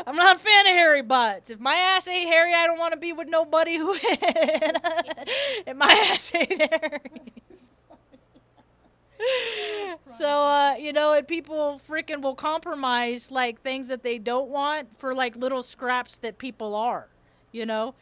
I'm not a fan of hairy butts. If my ass ain't hairy, I don't want to be with nobody who is. If my ass ain't hairy. So, you know, and people freaking will compromise, like, things that they don't want for, like, little scraps that people are, you know?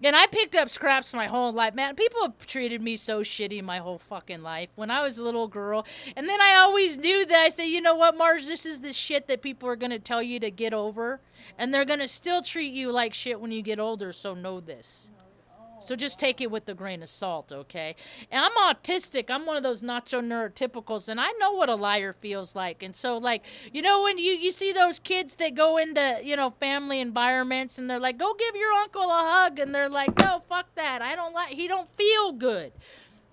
And I picked up scraps my whole life. Man, people have treated me so shitty my whole fucking life. When I was a little girl. And then I always knew that. I said, you know what, Marge? This is the shit that people are going to tell you to get over. And they're going to still treat you like shit when you get older. So know this. So just take it with a grain of salt, okay? And I'm autistic. I'm one of those nacho neurotypicals, and I know what a liar feels like. And so, like, you know, when you see those kids that go into, you know, family environments, and they're like, go give your uncle a hug, and they're like, no, fuck that. He don't feel good.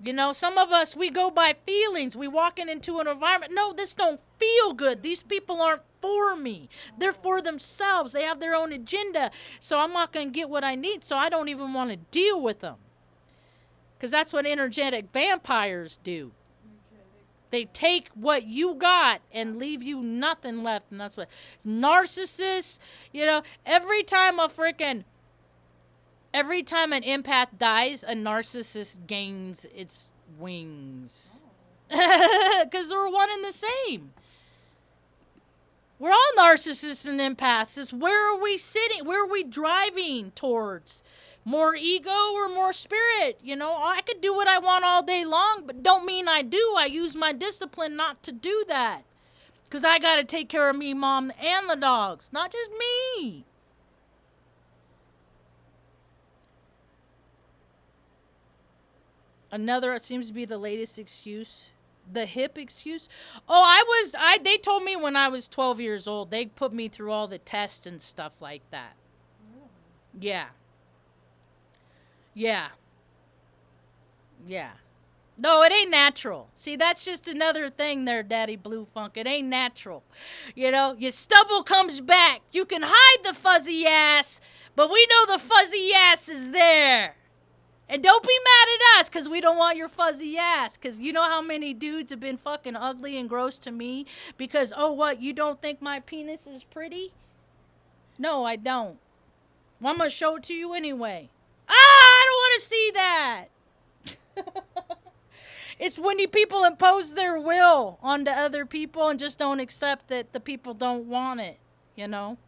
You know, some of us, we go by feelings. We walking into an environment. No, this don't feel good. These people aren't for me. They're for themselves. They have their own agenda. So I'm not going to get what I need. So I don't even want to deal with them. Because that's what energetic vampires do. They take what you got and leave you nothing left. And that's what narcissists, you know, every time an empath dies, a narcissist gains its wings. Because they're one and the same. We're all narcissists and empaths. It's where are we sitting? Where are we driving towards? More ego or more spirit? You know, I could do what I want all day long, but don't mean I do. I use my discipline not to do that. Because I got to take care of me, Mom, and the dogs. Not just me. Another, it seems to be the latest excuse. The hip excuse. Oh, they told me when I was 12 years old, they put me through all the tests and stuff like that. Yeah. Yeah. Yeah. No, it ain't natural. See, that's just another thing there, Daddy Blue Funk. It ain't natural. You know, your stubble comes back. You can hide the fuzzy ass, but we know the fuzzy ass is there. And don't be mad at us because we don't want your fuzzy ass. Because you know how many dudes have been fucking ugly and gross to me because, oh, what, you don't think my penis is pretty? No, I don't. Well, I'm going to show it to you anyway. Ah, I don't want to see that. It's when you people impose their will onto other people and just don't accept that the people don't want it, you know?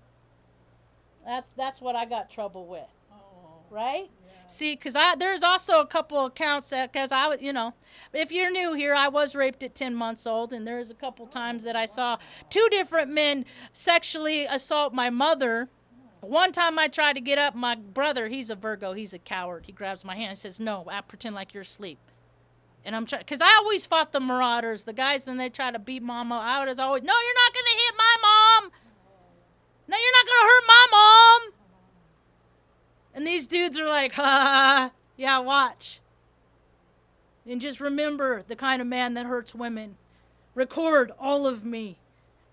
That's what I got trouble with. Oh. Right? Yeah. See, because there's also a couple accounts that, because I was, you know, if you're new here, I was raped at 10 months old, and there's a couple times that I saw 2 different men sexually assault my mother. One time I tried to get up, my brother, he's a Virgo, he's a coward. He grabs my hand and says, no, I pretend like you're asleep. And I'm trying, because I always fought the marauders, the guys, and they try to beat mama. I was always, no, you're not going to hit my mom. No, you're not going to hurt my mom. And these dudes are like, ha, yeah, watch. And just remember the kind of man that hurts women. Record all of me.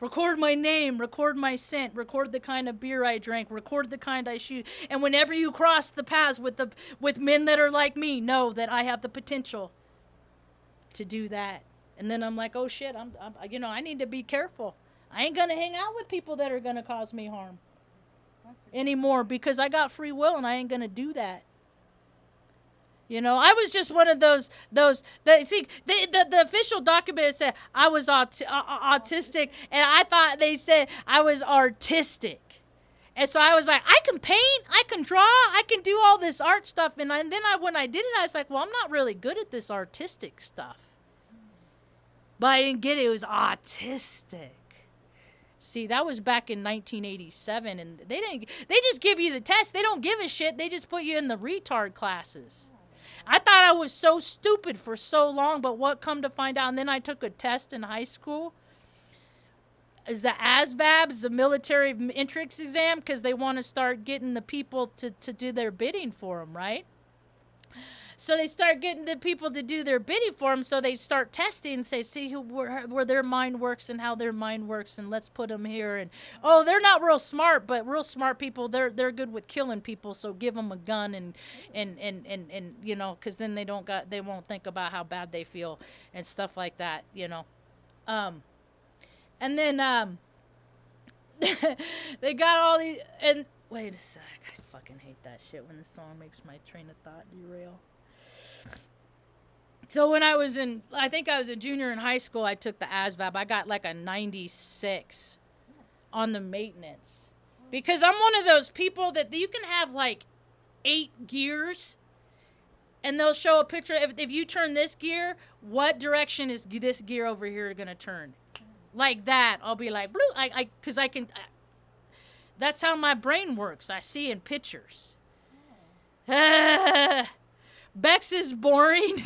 Record my name, record my scent, record the kind of beer I drank, record the kind I shoot. And whenever you cross the paths with men that are like me, know that I have the potential to do that. And then I'm like, oh shit, I'm you know, I need to be careful. I ain't gonna hang out with people that are gonna cause me harm anymore because I got free will and I ain't gonna do that. You know, I was just one of those see, the official document said I was autistic, and I thought they said I was artistic. And so I was like, I can paint, I can draw, I can do all this art stuff. And then when I did it, I was like, well, I'm not really good at this artistic stuff. But I didn't get it. It was autistic. See, that was back in 1987, and they just give you the test. They don't give a shit. They just put you in the retard classes. I thought I was so stupid for so long, but what come to find out, and then I took a test in high school. Is the ASVAB, the military entrance exam, because they want to start getting the people to do their bidding for them, right? So they start getting the people to do their bidding for them, so they start testing and say, see where their mind works and how their mind works, and let's put them here. And, oh, they're not real smart, but real smart people, they're good with killing people, so give them a gun and you know, because then they won't think about how bad they feel and stuff like that, you know. And then they got all these, and wait a sec, I fucking hate that shit when the song makes my train of thought derail. So when I think I was a junior in high school, I took the ASVAB. I got like a 96 on the maintenance. Because I'm one of those people that you can have like 8 gears, and they'll show a picture. If you turn this gear, what direction is this gear over here going to turn? Like that. I'll be like, blue. Because I can. That's how my brain works. I see in pictures. Bex is boring.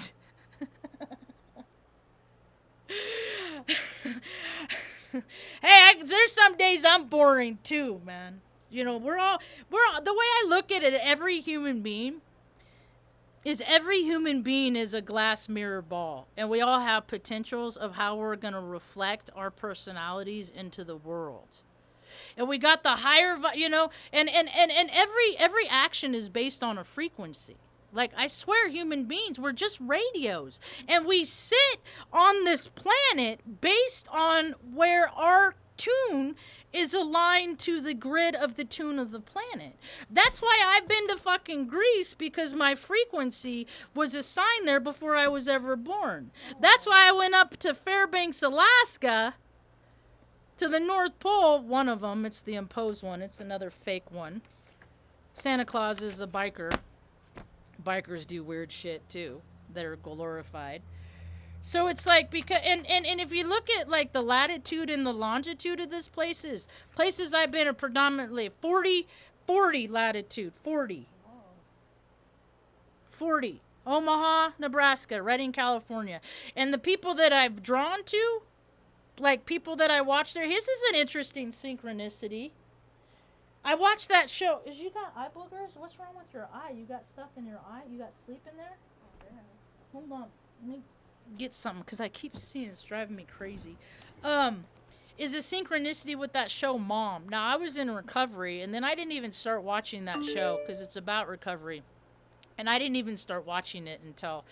Hey, there's some days I'm boring too, man. You know, we're all the way I look at it, every human being is a glass mirror ball, and we all have potentials of how we're going to reflect our personalities into the world. And we got the higher, you know, and every action is based on a frequency. Like, I swear, human beings, we're just radios. And we sit on this planet based on where our tune is aligned to the grid of the tune of the planet. That's why I've been to fucking Greece, because my frequency was assigned there before I was ever born. That's why I went up to Fairbanks, Alaska, to the North Pole. One of them, it's the imposed one. It's another fake one. Santa Claus is a biker. Bikers do weird shit too that are glorified. So it's like, because and if you look at like the latitude and the longitude of this places I've been are predominantly 40 latitude, 40 Omaha, Nebraska, Redding, California. And the people that I've drawn to, like people that I watch there, his is an interesting synchronicity. I watched that show. You got eye boogers? What's wrong with your eye? You got stuff in your eye? You got sleep in there? Oh, yeah. Hold on. get something because I keep seeing it's driving me crazy. Is a synchronicity with that show Mom. Now I was in recovery, and then I didn't even start watching that show because it's about recovery, and I didn't even start watching it until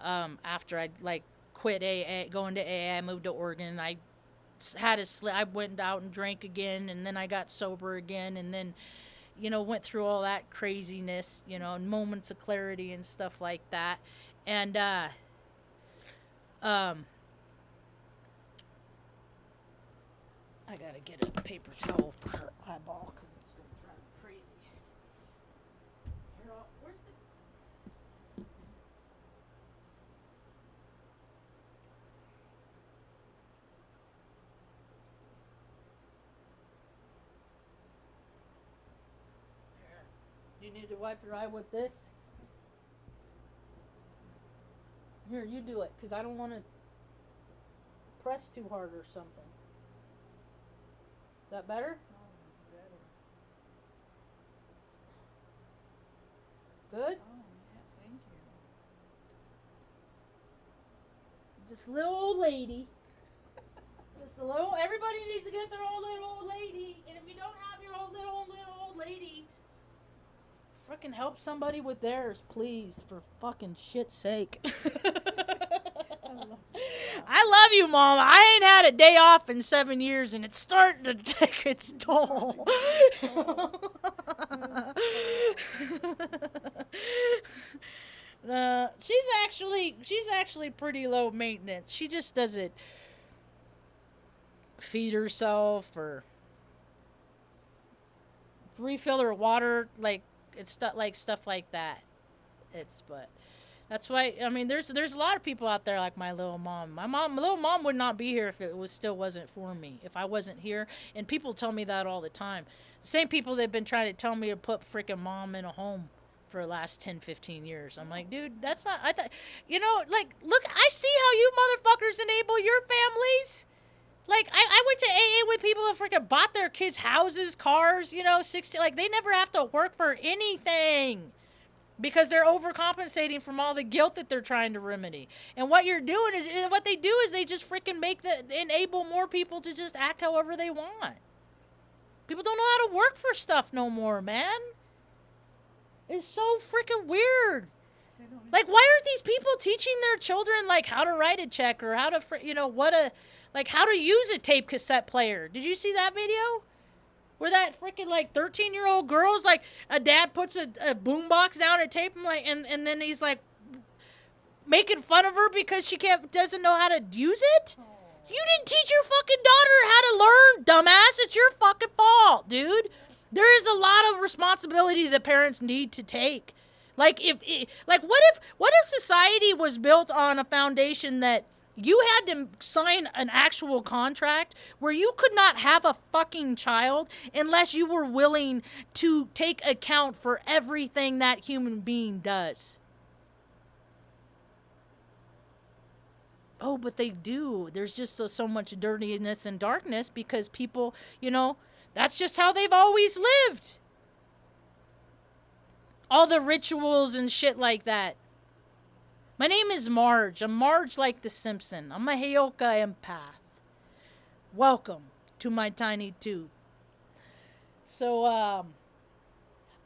after I like quit AA, going to AA. I moved to Oregon. I had a slip. I went out and drank again, and then I got sober again, and then went through all that craziness, and moments of clarity and stuff like that, and um I gotta get a paper towel for her eyeball because it's gonna drive me crazy. Here, where's the? Here. You need to wipe your eye with this. Here, you do it because I don't want to press too hard or something. Is that better? Oh, it's better. Good? Oh, yeah, thank you. This little old lady. Just a little. Everybody needs to get their own little old lady. And if you don't have your own little old lady, frickin' help somebody with theirs, please, for fucking shit's sake. I love you, Mom. I ain't had a day off in 7 years, and it's starting to take its toll. She's actually pretty low maintenance. She just doesn't feed herself or refill her water, like it's stuff like that. But that's why I mean there's a lot of people out there like my little mom. My little mom would not be here if it wasn't for me. If I wasn't here, and people tell me that all the time. The same people that've been trying to tell me to put freaking mom in a home for the last 10, 15 years. I'm like, dude, that's not I thought like look, I see how you motherfuckers enable your families. Like, I went to AA with people that freaking bought their kids houses, cars, 60. Like, they never have to work for anything because they're overcompensating from all the guilt that they're trying to remedy. And what you're doing is, what they do is they just freaking enable more people to just act however they want. People don't know how to work for stuff no more, man. It's so freaking weird. Like, why aren't these people teaching their children, like, how to write a check or how to, how to use a tape cassette player? Did you see that video? Where that freaking, 13-year-old girl's, a dad puts a boombox down a tape and then he's, making fun of her because she doesn't know how to use it? Oh. You didn't teach your fucking daughter how to learn, dumbass. It's your fucking fault, dude. There is a lot of responsibility that parents need to take. What if society was built on a foundation that you had to sign an actual contract where you could not have a fucking child unless you were willing to take account for everything that human being does? Oh, but they do. There's just so much dirtiness and darkness because people, that's just how they've always lived. All the rituals and shit like that. My name is Marge. I'm Marge like the Simpson. I'm a Heyoka empath. Welcome to my tiny tube. So, I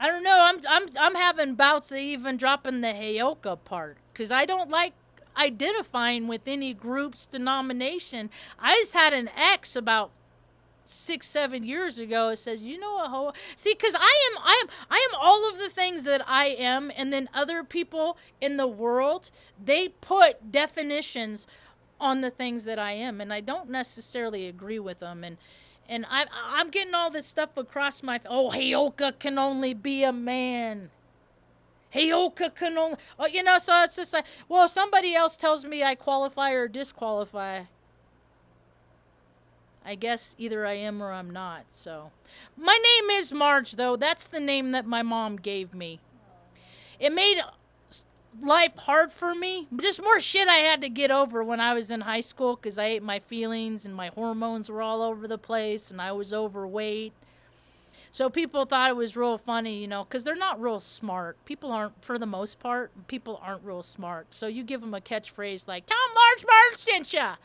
don't know. I'm having bouts of even dropping the Heyoka part because I don't like identifying with any group's denomination. I just had an ex about 6-7 years ago. It says, see, because I am all of the things that I am, and then other people in the world, they put definitions on the things that I am, and I don't necessarily agree with them, and I'm getting all this stuff across my Heyoka can only be a man. Heyoka can only so it's just well, somebody else tells me I qualify or disqualify. I guess either I am or I'm not, so. My name is Marge, though. That's the name that my mom gave me. It made life hard for me. Just more shit I had to get over when I was in high school because I ate my feelings and my hormones were all over the place and I was overweight. So people thought it was real funny, because they're not real smart. People aren't, for the most part, people aren't real smart. So you give them a catchphrase like, tell 'em Marge sent ya,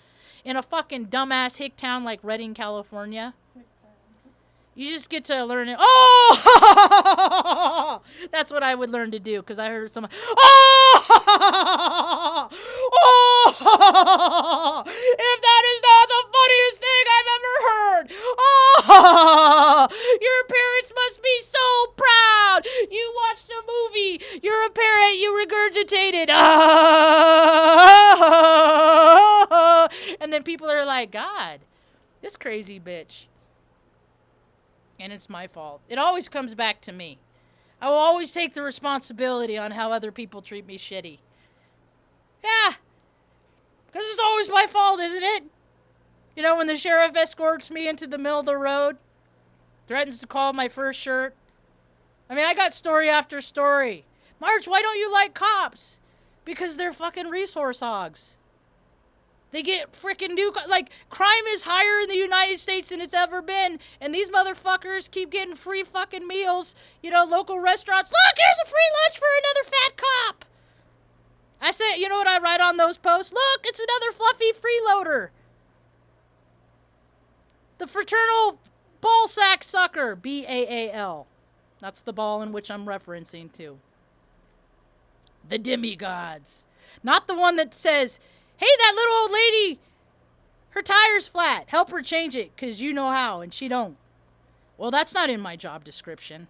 in a fucking dumbass hick town like Redding, California. You just get to learn it. Oh! That's what I would learn to do, because I heard someone, oh! Oh! If that is not the funniest thing I've ever heard! Oh! Your parents must be so proud! You watched a movie! You're a parent! You regurgitated! Oh! And then people are like, God, this crazy bitch. And it's my fault. It always comes back to me. I will always take the responsibility on how other people treat me shitty. Yeah. Because it's always my fault, isn't it? When the sheriff escorts me into the middle of the road, threatens to call my first shirt. I mean, I got story after story. Marge, why don't you like cops? Because they're fucking resource hogs. They get freaking new, crime is higher in the United States than it's ever been. And these motherfuckers keep getting free fucking meals. Local restaurants. Look, here's a free lunch for another fat cop. I said, you know what I write on those posts? Look, it's another fluffy freeloader. The fraternal ball sack sucker. BAAL. That's the ball in which I'm referencing to. The demigods. Not the one that says, hey, that little old lady, her tire's flat. Help her change it, because you know how, and she don't. Well, that's not in my job description.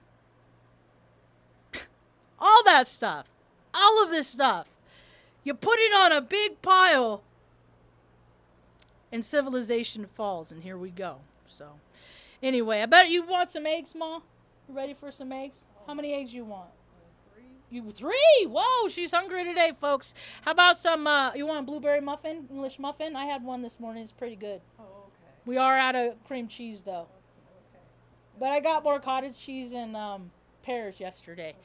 All that stuff. All of this stuff. You put it on a big pile, and civilization falls, and here we go. So, anyway, I bet you want some eggs, Ma? You ready for some eggs? How many eggs you want? You 3? Whoa, she's hungry today, folks. How about some, you want a blueberry muffin? English muffin? I had one this morning. It's pretty good. Oh, okay. We are out of cream cheese, though. Okay. But I got more cottage cheese and pears yesterday. Okay.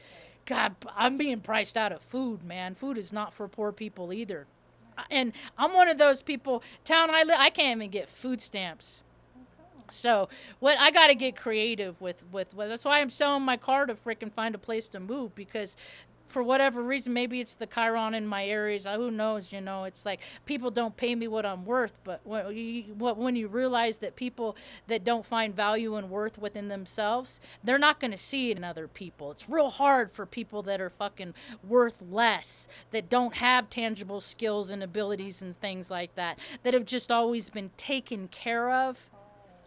God, I'm being priced out of food, man. Food is not for poor people either. And I'm one of those people, town I live, I can't even get food stamps. So what I got to get creative with that's why I'm selling my car to freaking find a place to move, because for whatever reason, maybe it's the Chiron in my areas, who knows, it's like people don't pay me what I'm worth. But when you realize that people that don't find value and worth within themselves, they're not going to see it in other people. It's real hard for people that are fucking worth less, that don't have tangible skills and abilities and things like that have just always been taken care of.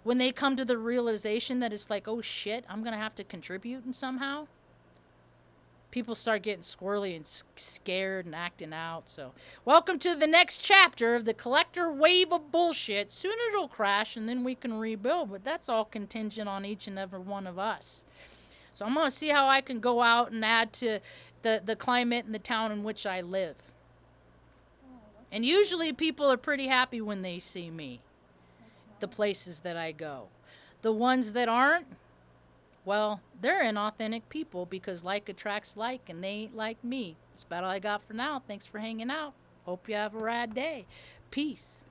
When they come to the realization that it's like, oh shit, I'm going to have to contribute in somehow, people start getting squirrely and scared and acting out. So, welcome to the next chapter of the collector wave of bullshit. Soon it'll crash and then we can rebuild, but that's all contingent on each and every one of us. So, I'm going to see how I can go out and add to the climate and the town in which I live. And usually people are pretty happy when they see me. The places that I go. The ones that aren't, well, they're inauthentic people, because like attracts like, and they ain't like me. That's about all I got for now. Thanks for hanging out. Hope you have a rad day. Peace.